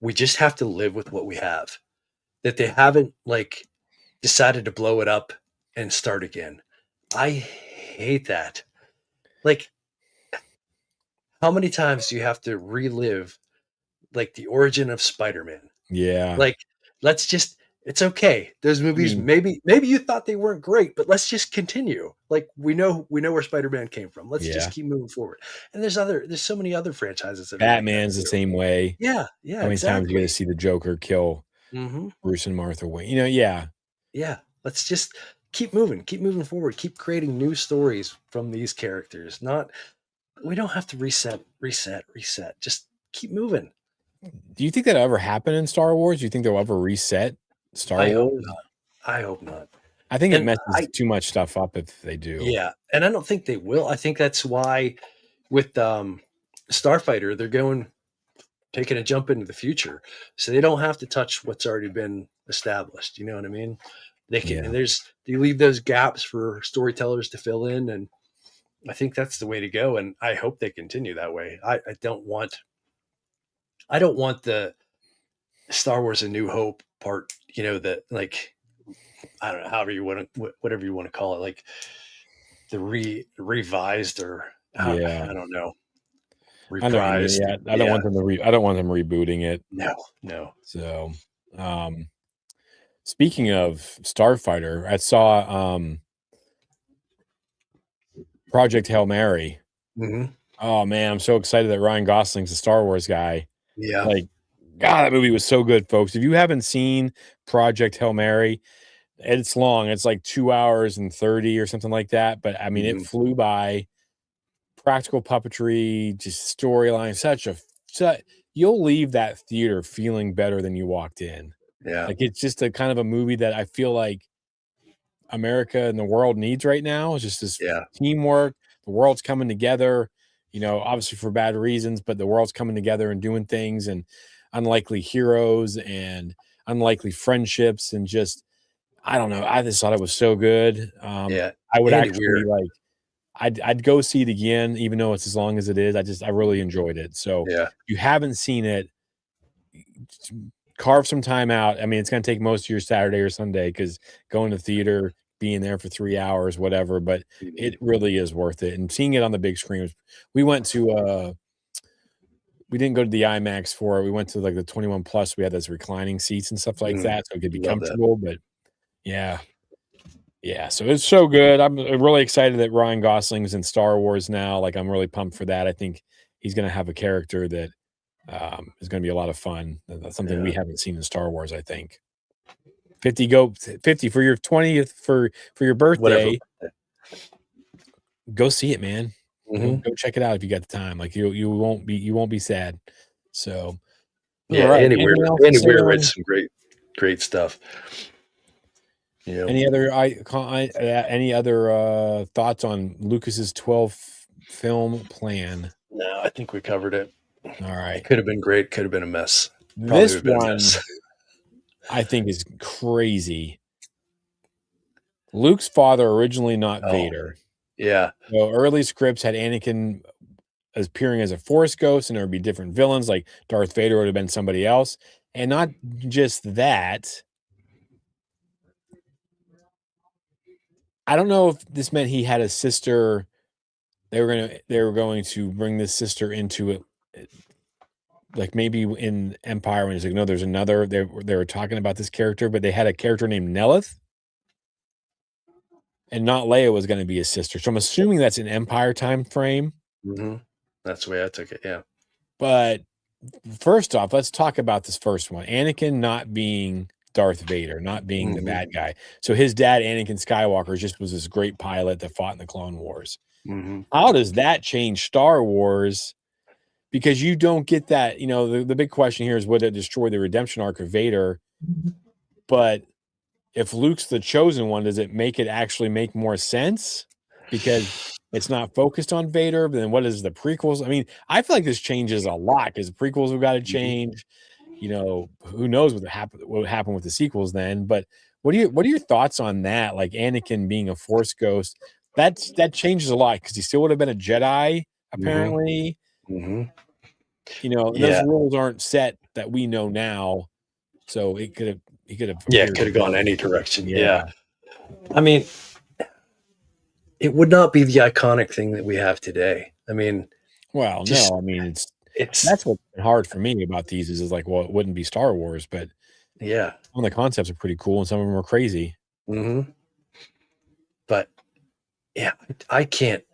we just have to live with what we have. That they haven't like decided to blow it up and start again. I hate that. Like, how many times do you have to relive like the origin of Spider-Man? yeah. Like, let's just it's okay. Those I movies, mean, maybe you thought they weren't great, but let's just continue. Like, we know where Spider-Man came from. Let's just yeah. keep moving forward. And there's so many other franchises that are like that Batman's the too. same way. Yeah, yeah, How many times you get to exactly. see the Joker kill Hmm. Bruce and Martha Wayne? Yeah. Yeah, let's just keep moving forward, keep creating new stories from these characters. Not we don't have to reset. Just keep moving. Do you think that'll ever happen in Star Wars? Do you think they'll ever reset Star I hope Wars? not. I hope not. I think it And messes I too much stuff up if they do. yeah, and I don't think they will. I think that's why with Starfighter, they're going taking a jump into the future, so they don't have to touch what's already been established. You know what I mean? They can, Yeah. and they leave those gaps for storytellers to fill in, and I think that's the way to go. And I hope they continue that way. I don't want the Star Wars: A New Hope part. You know that like I don't know, however you want to, whatever you want to call it, like the revised or Yeah. I don't know, I know what you mean. reprised. Yeah. Yeah, I don't want them rebooting it. no, no. So, um, speaking of Starfighter, I saw Project Hail Mary. Hmm. Oh man, I'm so excited that Ryan Gosling's a Star Wars guy. Yeah. Like, God, that movie was so good, folks. If you haven't seen Project Hail Mary, it's long. It's like 2 hours and 30 or something like that. But I mean, it Hmm. flew by. Practical puppetry, just storyline, you'll leave that theater feeling better than you walked in. Yeah. Like it's just a kind of a movie that I feel like America and the world needs right now. It's just this Yeah. teamwork. The world's coming together, obviously for bad reasons, but the world's coming together and doing things and unlikely heroes and unlikely friendships and just I don't know. I just thought it was so good. Yeah. I would Andy actually Weir. like I'd go see it again, even though it's as long as it is. I really enjoyed it. So Yeah. if you haven't seen it, carve some time out. I mean, it's gonna take most of your Saturday or Sunday because going to theater, being there for 3 hours, whatever, but Mhm. it really is worth it. And seeing it on the big screen we went to we didn't go to the IMAX for it. We went to like the 21 plus. We had those reclining seats and stuff like Mm. that, so it could be Love that. comfortable. But yeah, yeah, so it's so good. I'm really excited that Ryan Gosling's in Star Wars now. Like, I'm really pumped for that. I think he's gonna have a character that, is gonna be a lot of fun. That's something we Yeah. haven't seen in Star Wars, I think. 50 for your 20th for your Whatever. birthday, go see it, man. Go Hmm. go check it out if you got the time. Like, you won't be sad. So, Yeah. alright, anything else to Andy say Weir writes on some great stuff. You know. any other, thoughts on Lucas's 12 film plan? No, I think we covered it. It Alright. could have been great. Could have been a mess. Probably would This have been a mess. one I think is crazy. Luke's father originally not Oh, Vader. yeah. So early scripts had Anakin as appearing as a Force ghost, and there would be different villains, like Darth Vader would have been somebody else. And not just that, I don't know if this meant he had a sister. They were going to bring this sister into it, like maybe in Empire when he's like, no, there's another. They were talking about this character, but they had a character named Nelith, and not Leia was going to be his sister. So I'm assuming that's an Empire time frame. Hmm. That's the way I took it. Yeah. But first off, let's talk about this first one. Anakin not being Darth Vader, not being the Hmm. bad guy. So his dad, Anakin Skywalker, just was this great pilot that fought in the Clone Wars. Hmm. How does that change Star Wars? Because you don't get that. The big question here is would it destroy the redemption arc of Vader? But if Luke's the chosen one, does it make it actually make more sense? Because it's not focused on Vader, but then what is the prequels? I mean, I feel like this changes a lot because the prequels have got to Hmm. change. Who knows what would happen with the sequels then? But what are your thoughts on that? Like Anakin being a Force ghost, that changes a lot because he still would have been a Jedi, Hmm. apparently. Hmm. And those Yeah. rules aren't set that we know now. So he could have Yeah. appeared Could as have gone whatever. any direction. Yeah. Yeah. I mean, it would not be the iconic thing that we have today. I mean, Well, just no, I mean, it's that's what's been hard for me about these is like, well, it wouldn't be Star Wars, but yeah. some of the concepts are pretty cool and some of them are crazy. Hmm. But yeah, I can't.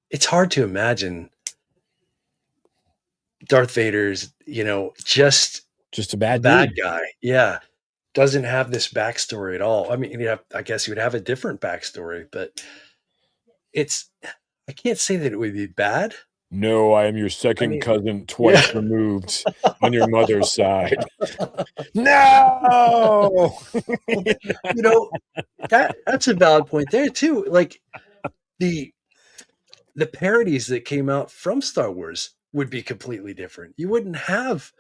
It's hard to imagine Darth Vader's, just Just a a bad bad dude. guy. Yeah. Doesn't have this backstory at all. I mean, I guess he would have a different backstory, but it's I can't say that it would be bad. No, I am your I second mean, cousin yeah. twice removed on your mother's side. No! Well, you know, that's a valid point there too. Like the the parodies that came out from Star Wars would be completely different. You wouldn't have,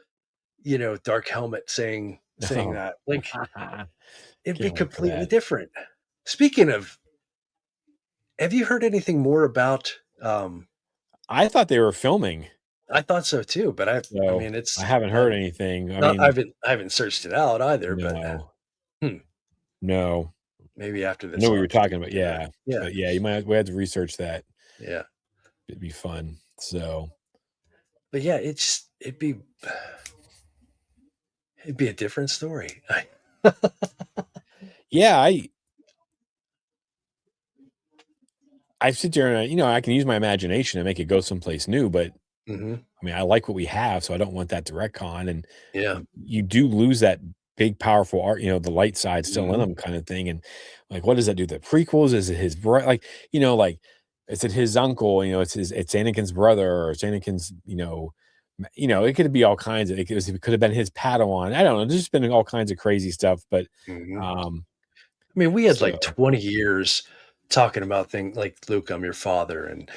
Dark Helmet saying No. that. Like it'd be Can't wait for completely that. different. Speaking of, have you heard anything more about I thought they were filming, I thought so too, but I so mean I it's haven't heard anything. I not I mean, haven't searched it out either, but no, hmm, no. maybe after I know this what you I'll were have to talking look about, into that. yeah, Yeah. but yeah, we have to research that. Yeah. It'd be fun. So, But yeah, it'd be a different story. yeah, I sit there and I can use my imagination and make it go someplace new, but Hmm. I mean, I like what we have, so I don't want that to retcon, and Yeah. you do lose that big, powerful art, the light side still in Hmm. them kinda thing, and, like, what does that do? The prequels? Is it his like, like, is it his uncle? It's Anakin's brother, or it's Anakin's, it could be all kinds of it could have been his Padawan. I don't know, there's just been all kinds of crazy stuff, but, Hmm. um, I mean, we had like so 20 years talking about things like Luke, I'm your father, and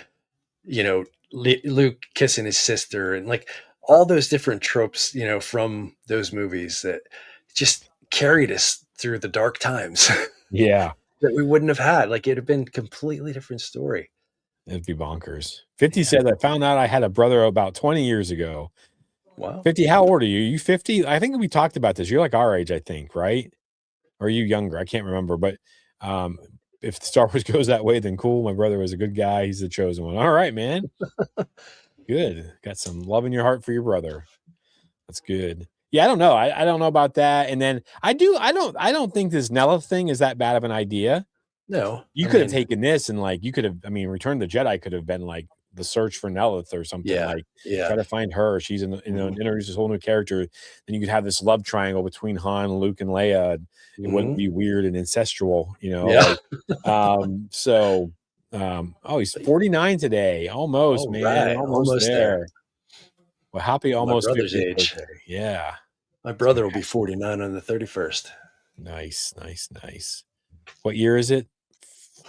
Luke kissing his sister, and like all those different tropes, from those movies that just carried us through the dark times yeah, that we wouldn't have had. Like it'd have been a completely different story. it'd be bonkers. 50 Yeah. says, "I found out I had a brother about 20 years ago." Wow. 50, how old are you? You 50? I think we talked about this. You're like our age, I think, right? Or are you younger? I can't remember, but, um, if Star Wars goes that way, then cool. My brother was a good guy. He's the chosen one. All right, man. Good. Got some love in your heart for your brother. That's good. Yeah, I don't know. I don't know about that. And then I don't think this Nella thing is that bad of an idea. No, You I could have mean, taken this and, like, you could have I mean, Return of the Jedi could have been, like, the search for Nelith or something, yeah, like, yeah. try to find her. She's Hmm. and introduce this whole new character. Then you could have this love triangle between Han, Luke, and Leia. And it wouldn't Hmm. be weird and incestual, Yeah. like, so, oh, he's 49 today. Almost, All man, right. almost Almost there. there. Well, happy My almost brother's 50th age. birthday. Yeah. My It's gonna brother will be 49 on the 31st. nice, nice, nice. What year is it?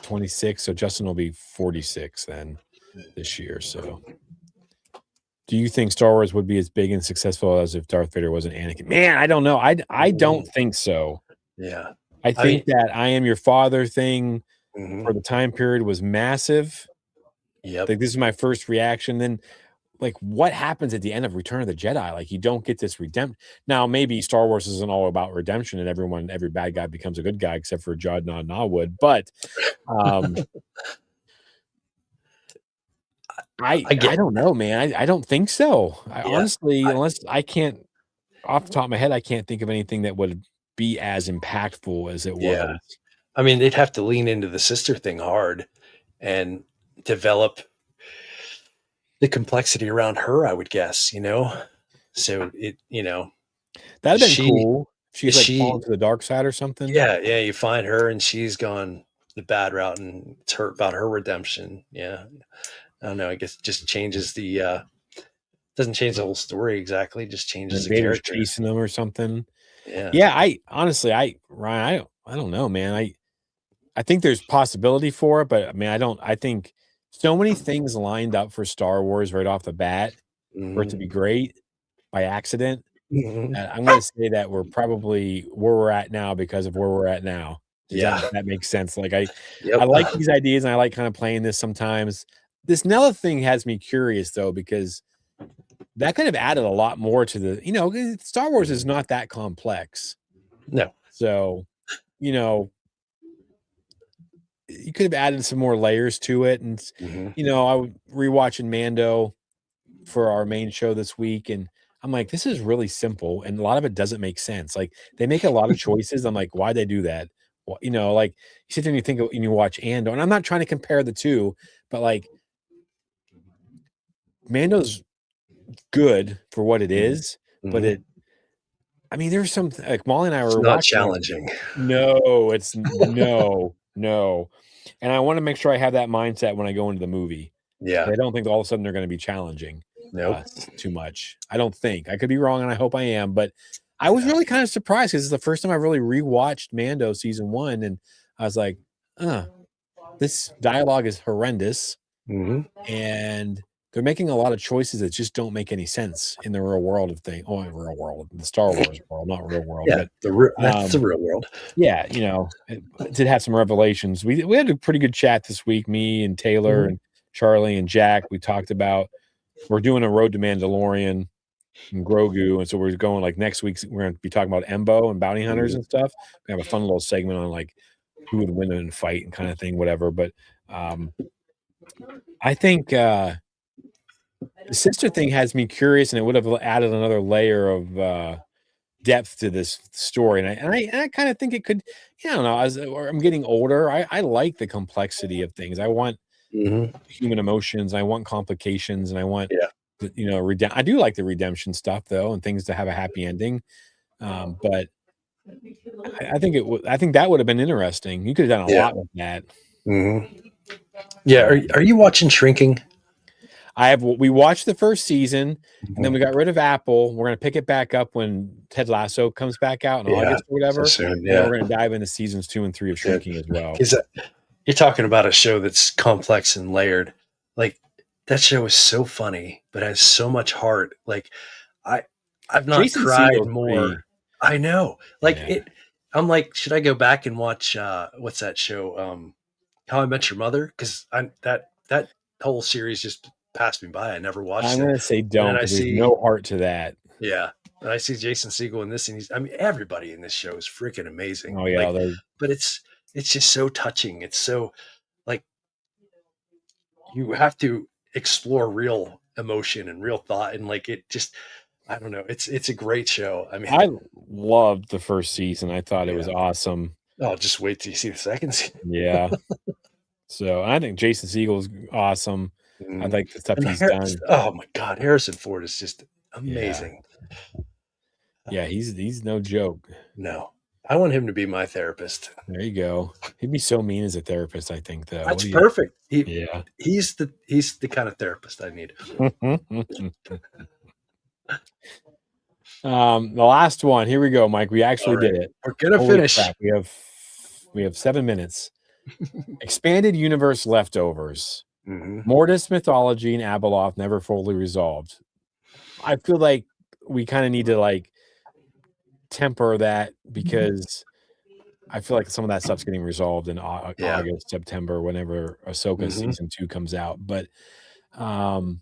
26, so Justin will be 46 then this year, so do you think Star Wars would be as big and successful as if Darth Vader wasn't Anakin? Man, I don't know. I don't Mhm. think so. Yeah. I I mean, think that I Am Your Father thing mhm. for the time period was massive. Yep. Like, this is my first reaction. Then, like, what happens at the end of Return of the Jedi? Like, you don't get this redemption. Now, maybe Star Wars isn't all about redemption and every bad guy becomes a good guy except for Jod Nod Nawood, but, um, I I I get don't know, man. I don't think so. I yeah. honestly, I unless I can't off the top of my head, I can't think of anything that would be as impactful as it yeah. was. I mean, they'd have to lean into the sister thing hard and develop the complexity around her, I would guess. So That'd have been she cool if she's, like, she fallen to the dark side or something. yeah, yeah, you find her and she's gone the bad route and it's her about her redemption. Yeah. I don't know. I guess it just changes the doesn't change the whole story exactly, just changes And the Vader's character. chasing them or something. Yeah. Yeah, I honestly, Ryan, I don't know, man. I think there's possibility for it, but, I mean, I think so many things lined up for Star Wars right off the bat for it to Mhm. be great by accident. Mhm. I'm gonna say that we're probably where we're at now because of where we're at now. Does that Yeah. that make sense? Like, I Yep. like these ideas, and I like kinda playing this sometimes. This Nella thing has me curious, though, because that could have added a lot more to Star Wars is Mhm. not that complex. No. So, you know, you could have added some more layers to it, and, Mhm. I was rewatching Mando for our main show this week, and I'm like, "This is really simple," and a lot of it doesn't make sense. Like, they make a lot of choices. I'm like, "Why'd they do that?" Like, you sit there and you think and you watch Andor, and I'm not trying to compare the 2, but, like, Mando's good for what it Mhm. is, but Mhm. I mean, there's like, Molly and I It's were not watching it. challenging. No, it's no, no. And I want to make sure I have that mindset when I go into the movie. Yeah. I don't think all of a sudden they're going to be challenging Nope. too much. I don't think. I could be wrong, and I hope I am. But I was really kind of surprised because it's the first time I really rewatched Mando season 1, and I was like, this dialogue is horrendous, Hmm. and they're making a lot of choices that just don't make any sense in the real world of things. Oh, real world, the Star Wars world, not real world, Yeah. but That's the real world. yeah, it did have some revelations. We had a pretty good chat this week, me and Taylor Hmm. and Charlie and Jack. We talked about we're doing a road to Mandalorian and Grogu, and so we're going like next week. We're going to be talking about Embo and bounty hunters Hmm. and stuff. We have a fun little segment on like who would win in a fight and kind of thing, whatever. But I think the sister thing has me curious, and it would have added another layer of depth to this story. And I kind of think it could. Yeah, I don't know. As I'm getting older, I like the complexity of things. I want Hmm. human emotions. I want complications, and I want Yeah. I do like the redemption stuff though, and things to have a happy ending. But I think I think that would have been interesting. You could have done a Yeah. lot with that. Hmm. Yeah. So Are you watching Shrinking? we watched the first season, and then we Mhm. got rid of Apple. We're gonna pick it back up when Ted Lasso comes back out in Yeah. August or So whatever, soon. and then Yeah. we're gonna dive into seasons 2 and 3 of Good. Shrinking as well. Because you're talking about a show that's complex and layered. Like that show is so funny, but has so much heart. Like I, I've not Jason cried Segel's more. pretty I know. Like yeah. it. I'm like, should I go back and watch what's that show? How I Met Your Mother? Because I that whole series just passed me by. I never watched I'm it. gonna say And then don't I because there's see, no heart to that. yeah, and I see Jason Segel in this, and I mean, everybody in this show is freaking amazing. Oh, yeah, Like, they're but it's just so touching. It's so like you have to explore real emotion and real thought, and like it just, I don't know. It's a great show. I mean, I loved the first season. I thought it was yeah. awesome. Oh, just wait till you see the second season. Yeah. So, I think Jason Segel's awesome. I Mhm. like the stuff And he's done. oh my God, Harrison Ford is just Yeah. amazing. Yeah, he's no joke. No, I want him to be my therapist. There you go. He'd be so mean as a therapist, I think, though. What That's do you perfect. Yeah. He's the kind of therapist I need. The last one. Here we go, Mike. We All actually did right, it. we're gonna Holy finish. crap. We have 7 minutes. Expanded universe leftovers. Hmm. Mortis mythology and Abeloth never fully resolved. I feel like we kind of need to like temper that because I feel like some of that stuff's getting resolved in Yeah. August, September, whenever Ahsoka Hmm. season 2 comes out. But um,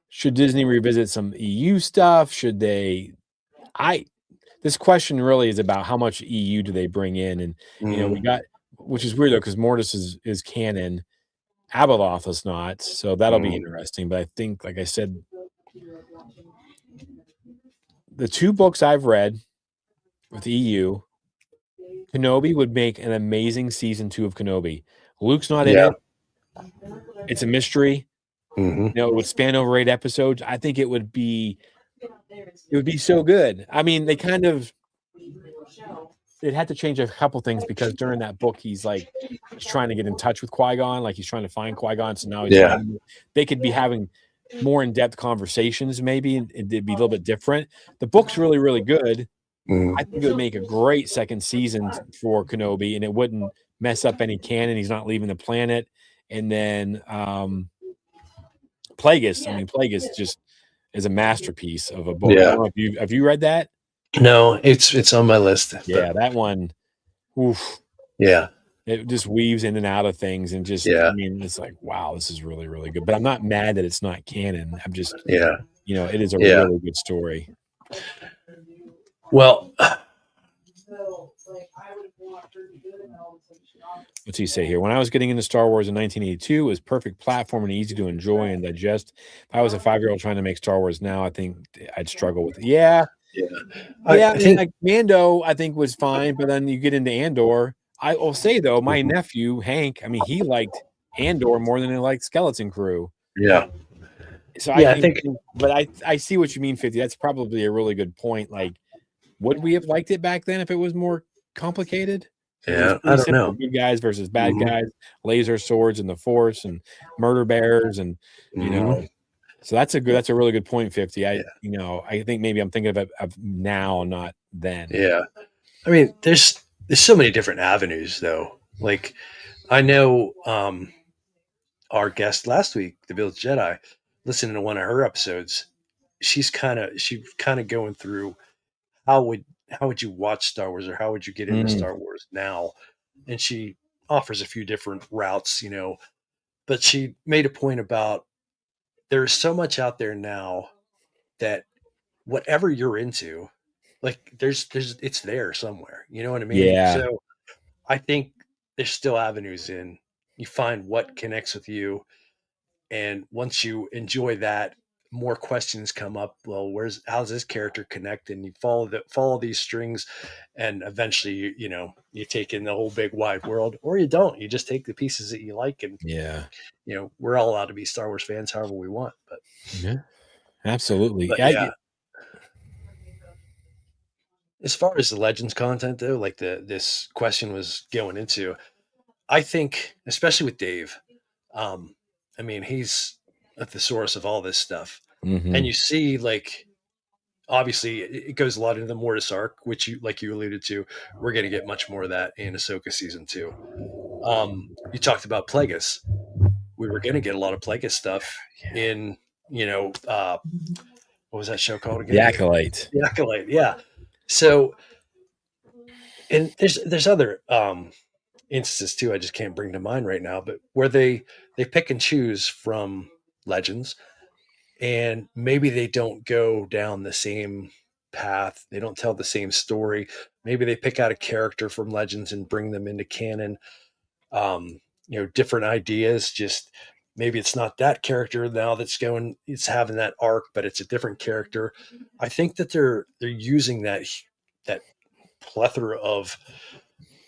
should Disney revisit some EU stuff? Should they? I This question really is about how much EU do they bring in, and we Hmm. got, which is weird though because Mortis is canon, Abeloth is not, so that'll be Hmm. interesting. But I think, like I said, the 2 books I've read with EU, Kenobi would make an amazing season 2 of Kenobi. Luke's not in Yeah. it. It's a mystery. Hmm. It would span over 8 episodes. I think it would be so good. I mean, they'd had to change a couple things because during that book, he's trying to get in touch with Qui-Gon, like he's trying to find Qui-Gon. So now he's Yeah. finding. They could be having more in-depth conversations, maybe, and it'd be a little bit different. The book's really, really good. Hmm. I think it would make a great second season for Kenobi, and it wouldn't mess up any canon. He's not leaving the planet. And then Plagueis. I mean, Plagueis just is a masterpiece of a book. I Yeah. don't know if have you read that? No, it's on my list, but Yeah, that one. Oof, yeah. it just weaves in and out of things, and just, I Yeah. mean, it's like, wow, this is really, really good. But I'm not mad that it's not canon. I'm just, Yeah. it is a Yeah. really good story. Well, What's he say here? When I was getting into Star Wars in 1982, it was perfect platform and easy to enjoy and digest. If I was a 5-year-old trying to make Star Wars now, I think I'd struggle with it. Yeah, yeah. yeah. I I mean, think like Mando, I think was fine, but then you get into Andor. I will say though, my Mhm. nephew Hank, I mean, he liked Andor more than he liked Skeleton Crew. Yeah. So I Yeah, I think, think but I see what you mean, 50. That's probably a really good point. Like, would we have liked it back then if it was more complicated? It's Yeah, I pretty don't simple, know. good guys versus bad Mhm, guys, laser swords and the Force, and murder bears, and, you mhm, know so that's a really good point, 50. yeah, I think maybe I'm thinking of it of now, not then. yeah. I mean, there's so many different avenues though. Like I know our guest last week, the Village Jedi, listening to one of her episodes, she kind of going through how would you watch Star Wars or how would you get into Mm, Star Wars now? And she offers a few different routes, but she made a point about there's so much out there now that whatever you're into, like there's it's there somewhere. You know what I mean? yeah, So I think there's still avenues in. You find what connects with you, and once you enjoy that, more questions come up. Well, how's this character connect? And you follow these strings, and eventually you take in the whole big wide world, or you don't. You just take the pieces that you like, and yeah, we're all allowed to be Star Wars fans however we want. But yeah, absolutely. but yeah, as far as the Legends content though, like this question was going into, I think especially with Dave, um, I mean he's at the source of all this stuff, and Mhm. you see like obviously it goes a lot into the Mortis arc, which you alluded to. We're going to get much more of that in Ahsoka season 2. You talked about Plagueis. We were going to get a lot of Plagueis stuff Yeah. in what was that show called The again? Acolyte. The Acolyte. Yeah. So and there's other instances too. I just can't bring to mind right now, but where they pick and choose from Legends, and maybe they don't go down the same path. They don't tell the same story. Maybe they pick out a character from Legends and bring them into canon. Different ideas. Just maybe it's not that character now it's having that arc, but it's a different character. I think that they're using that plethora of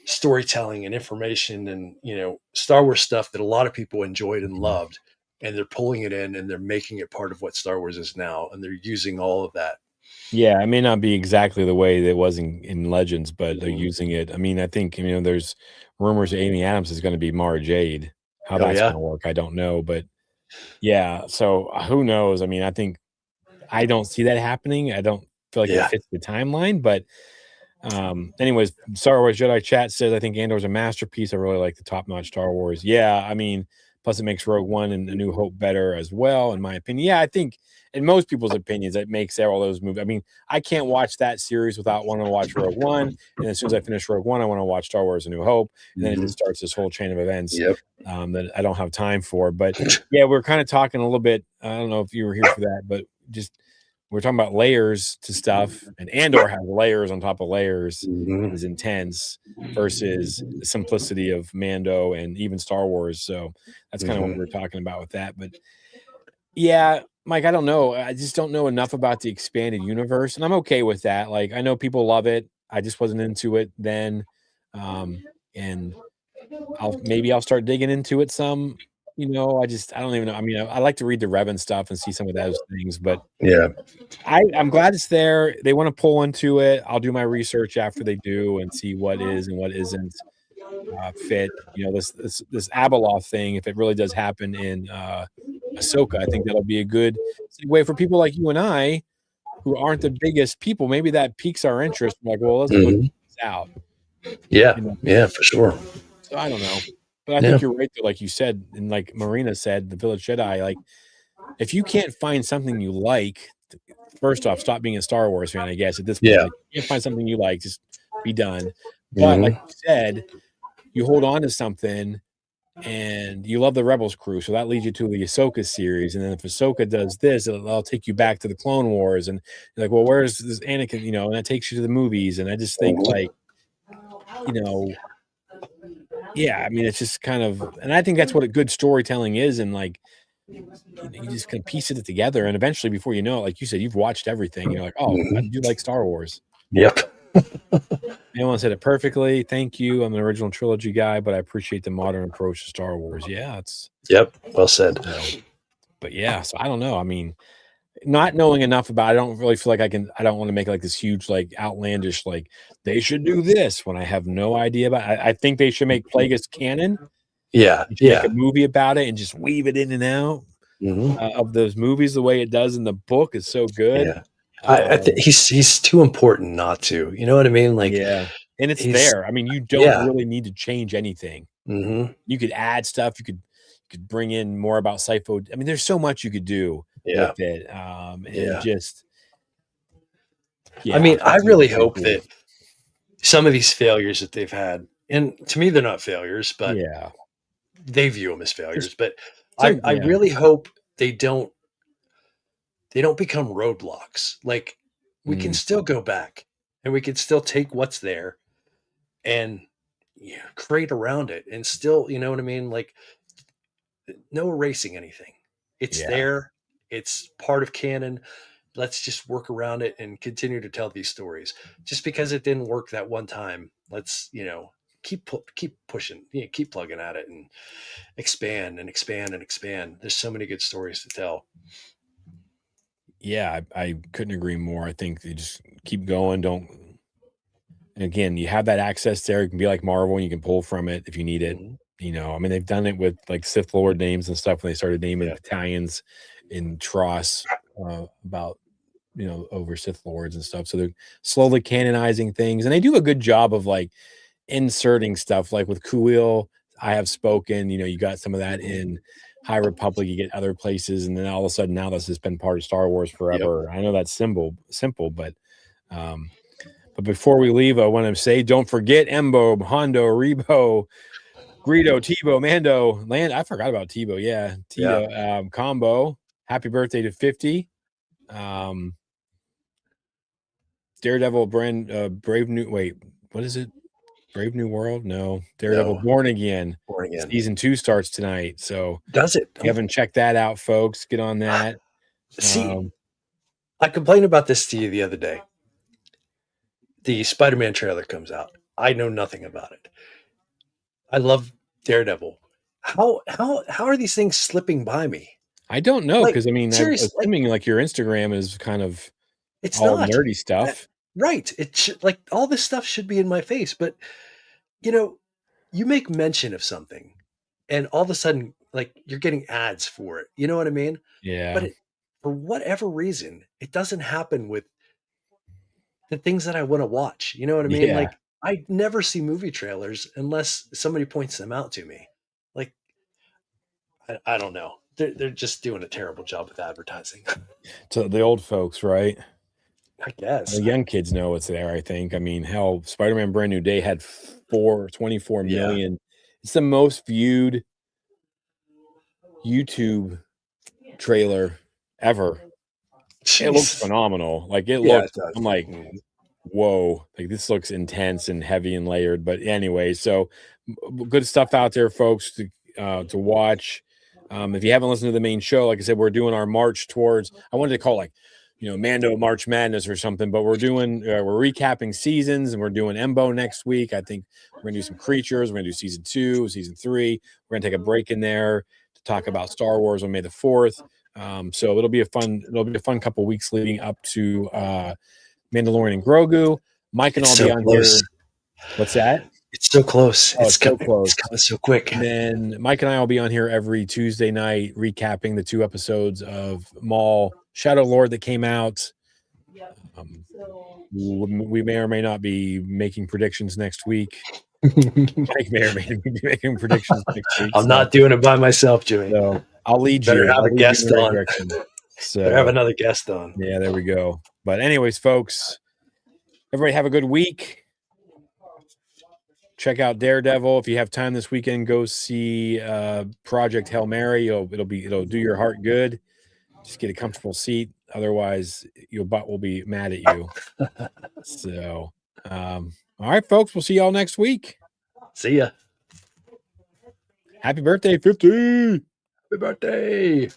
storytelling and information and Star Wars stuff that a lot of people enjoyed and Mhm. loved, and they're pulling it in and they're making it part of what Star Wars is now, and they're using all of that. Yeah, it may not be exactly the way that it was in Legends, but they're Mhm. using it. I mean, I think, there's rumors that Amy Adams is gonna be Mara Jade. How Oh that's yeah. gonna work, I don't know, but yeah, so, who knows? I mean, I don't see that happening. I don't feel like it Yeah. fits the timeline, but anyways, Star Wars Jedi Chat says, "I think Andor's a masterpiece. I really like the top-notch Star Wars." Yeah, I mean, plus it makes Rogue One and A New Hope better as well, in my opinion. Yeah, I think in most people's opinions, it makes all those movies. I mean, I can't watch that series without wanting to watch Rogue One, and as soon as I finish Rogue One, I wanna watch Star Wars: A New Hope, and then it Hmm. just starts this whole chain of events, Yep. that I don't have time for. But, yeah, we're kinda talking a little bit. I don't know if you were here for that, but just we're talking about layers to stuff, and Andor has layers on top of layers Hmm. and is intense versus the simplicity of Mando and even Star Wars. So that's kind of what Hmm. we were talking about with that. But yeah, Mike, I don't know. I just don't know enough about the expanded universe, and I'm okay with that. Like, I know people love it. I just wasn't into it then. Um, and I'll start digging into it some. I don't even know. I mean, I like to read the Revan stuff and see some of those things, but Yeah. I'm glad it's there. They wanna pull into it. I'll do my research after they do and see what is and what isn't, fit. This Abeloth thing, if it really does happen in, Ahsoka, I think that'll be a good segue for people like you and I who aren't the biggest people. Maybe that piques our interest. We're like, "Well, let's go check Hmm. this out." Yeah. You know? Yeah, for sure. So I don't know. But I Yeah. think you're right, though, like you said, and like Marina said, The Village Jedi, like, if you can't find something you like, first off, stop being a Star Wars fan, I guess, at this point. Yeah. Like, you can't find something you like, just be done. But like Hmm. you said, you hold on to something and you love the Rebels crew, so that leads you to the Ahsoka series, and then if Ahsoka does this, it'll take you back to the Clone Wars, and you're like, "Well, where's this Anakin?" And that takes you to the movies, and I just think, like, you know yeah, I mean, it's just kind of and I think that's what a good storytelling is, and, like, you just kinda piece it together, and eventually, before you know it, like you said, you've watched everything, you're like, "Oh, I Hmm. do like Star Wars." Yep. Anyone said it perfectly. Thank you. I'm an original trilogy guy, but I appreciate the modern approach to Star Wars. Yeah, it's Yep. Well said. so, but yeah, so I don't know. I mean, not knowing enough about, I don't really feel like I don't want to make like this huge, like outlandish, like they should do this when I have no idea about. I think they should make Plagueis canon. Yeah, You should make a yeah. movie about it and just weave it in and out Hmm. of those movies the way it does in the book is so good. Yeah. I think Um, he's too important not to. You know what I mean? Like yeah, and it's he's there. I mean, you don't yeah. really need to change anything. Hmm. You could add stuff. You could bring in more about Sifo. I mean, there's so much you could do Yeah. with it, and Yeah. just I yeah, mean, I I think it'd really be so hope cool. that some of these failures that they've had, and to me they're not failures, but Yeah, they view them as just failures. But some I yeah. really hope they don't become roadblocks. Like we can Mm, still go back and we can still take what's there and create around it and still, you know what I mean? Like no erasing anything. It's yeah, there. It's part of canon. Let's just work around it and continue to tell these stories. Just because it didn't work that one time, let's keep pushing, keep plugging at it and expand and expand and expand. There's so many good stories to tell. yeah. I couldn't agree more. I think they just keep going. Don't And again, you have that access there. You can be like Marvel, and you can pull from it if you need it. Hmm. I mean, they've done it with like Sith Lord names and stuff when they started naming Yeah. battalions in Tross about over Sith Lords and stuff. So they're slowly canonizing things, and they do a good job of like inserting stuff. Like with Kuil, I have spoken. You got some of that Hmm. in High Republic. You get other places, and then all of a sudden now this has been part of Star Wars Yep. forever. I know that's simple, um, but before we leave, I want to say, don't forget Embo, Hondo, Rebo, Greedo, Tebow, Mando, Land. I forgot about Tebow. Yeah, Yeah. Tito, Combo. Happy birthday to 50. Um, Daredevil, Brave New. Wait, what is it? Brave New World? No, Daredevil, No. Born Again. Born again. Season 2 starts tonight. So Does it? if you haven't checked that out, folks, get on that. See, Um, I complained about this to you the other day. The Spider-Man trailer comes out. I know nothing about it. I love Daredevil. How are these things slipping by me? I don't know Like because I mean, I'm serious, like assuming like your Instagram is kind of it's all not. nerdy Uh, stuff. right. It should, like all this stuff should be in my face, but you know, you make mention of something and all of a sudden like you're getting ads for it. You know what I mean? But Yeah. for whatever reason, it doesn't happen with the things that I want to watch. You know what I mean? Yeah. Like I never see movie trailers unless somebody points them out to me. Like I don't know. They're just doing a terrible job with advertising. To the old folks, right? I guess. The young kids know it's there, I think. I mean, hell, Spider-Man Brand New Day had 24 Yeah. million. It's the most viewed YouTube trailer ever. It looks Jeez. phenomenal. Like it Yeah, looks it does. I'm like, Mhm. whoa, like this looks intense and heavy and layered. But anyway, so good stuff out there, folks, to watch. If you haven't listened to the main show, like I said, we're doing our march towards. I wanted to call it like, Mando March Madness or something, but we're recapping seasons and we're doing Embo next week. I think we're gonna do some creatures. We're gonna do season 2, season 3. We're gonna take a break in there to talk about Star Wars on May the 4th. So it'll be a fun couple weeks leading up to Mandalorian and Grogu. Mike and It's I'll be so on close. here. What's that? It's so close. Oh, it's so It's close. coming so quick. And then Mike and I will be on here every Tuesday night recapping the 2 episodes of Maul Shadow Lord that came out. Um, we may or may not be making predictions next week. Mike may or may not be making predictions next week. I'm So, not doing it by myself, Jimmy. so I'll lead Better you. have I'll a lead you in guest the right on. direction. Better have So another guest on. yeah, there we go. But anyways, folks, everybody have a good week. Check out Daredevil if you have time this weekend. Go see Project Hail Mary. It'll do your heart good. Just get a comfortable seat. Otherwise, your butt will be mad at you. So, all right, folks. We'll see y'all next week. See ya. Happy birthday, 50. Happy birthday.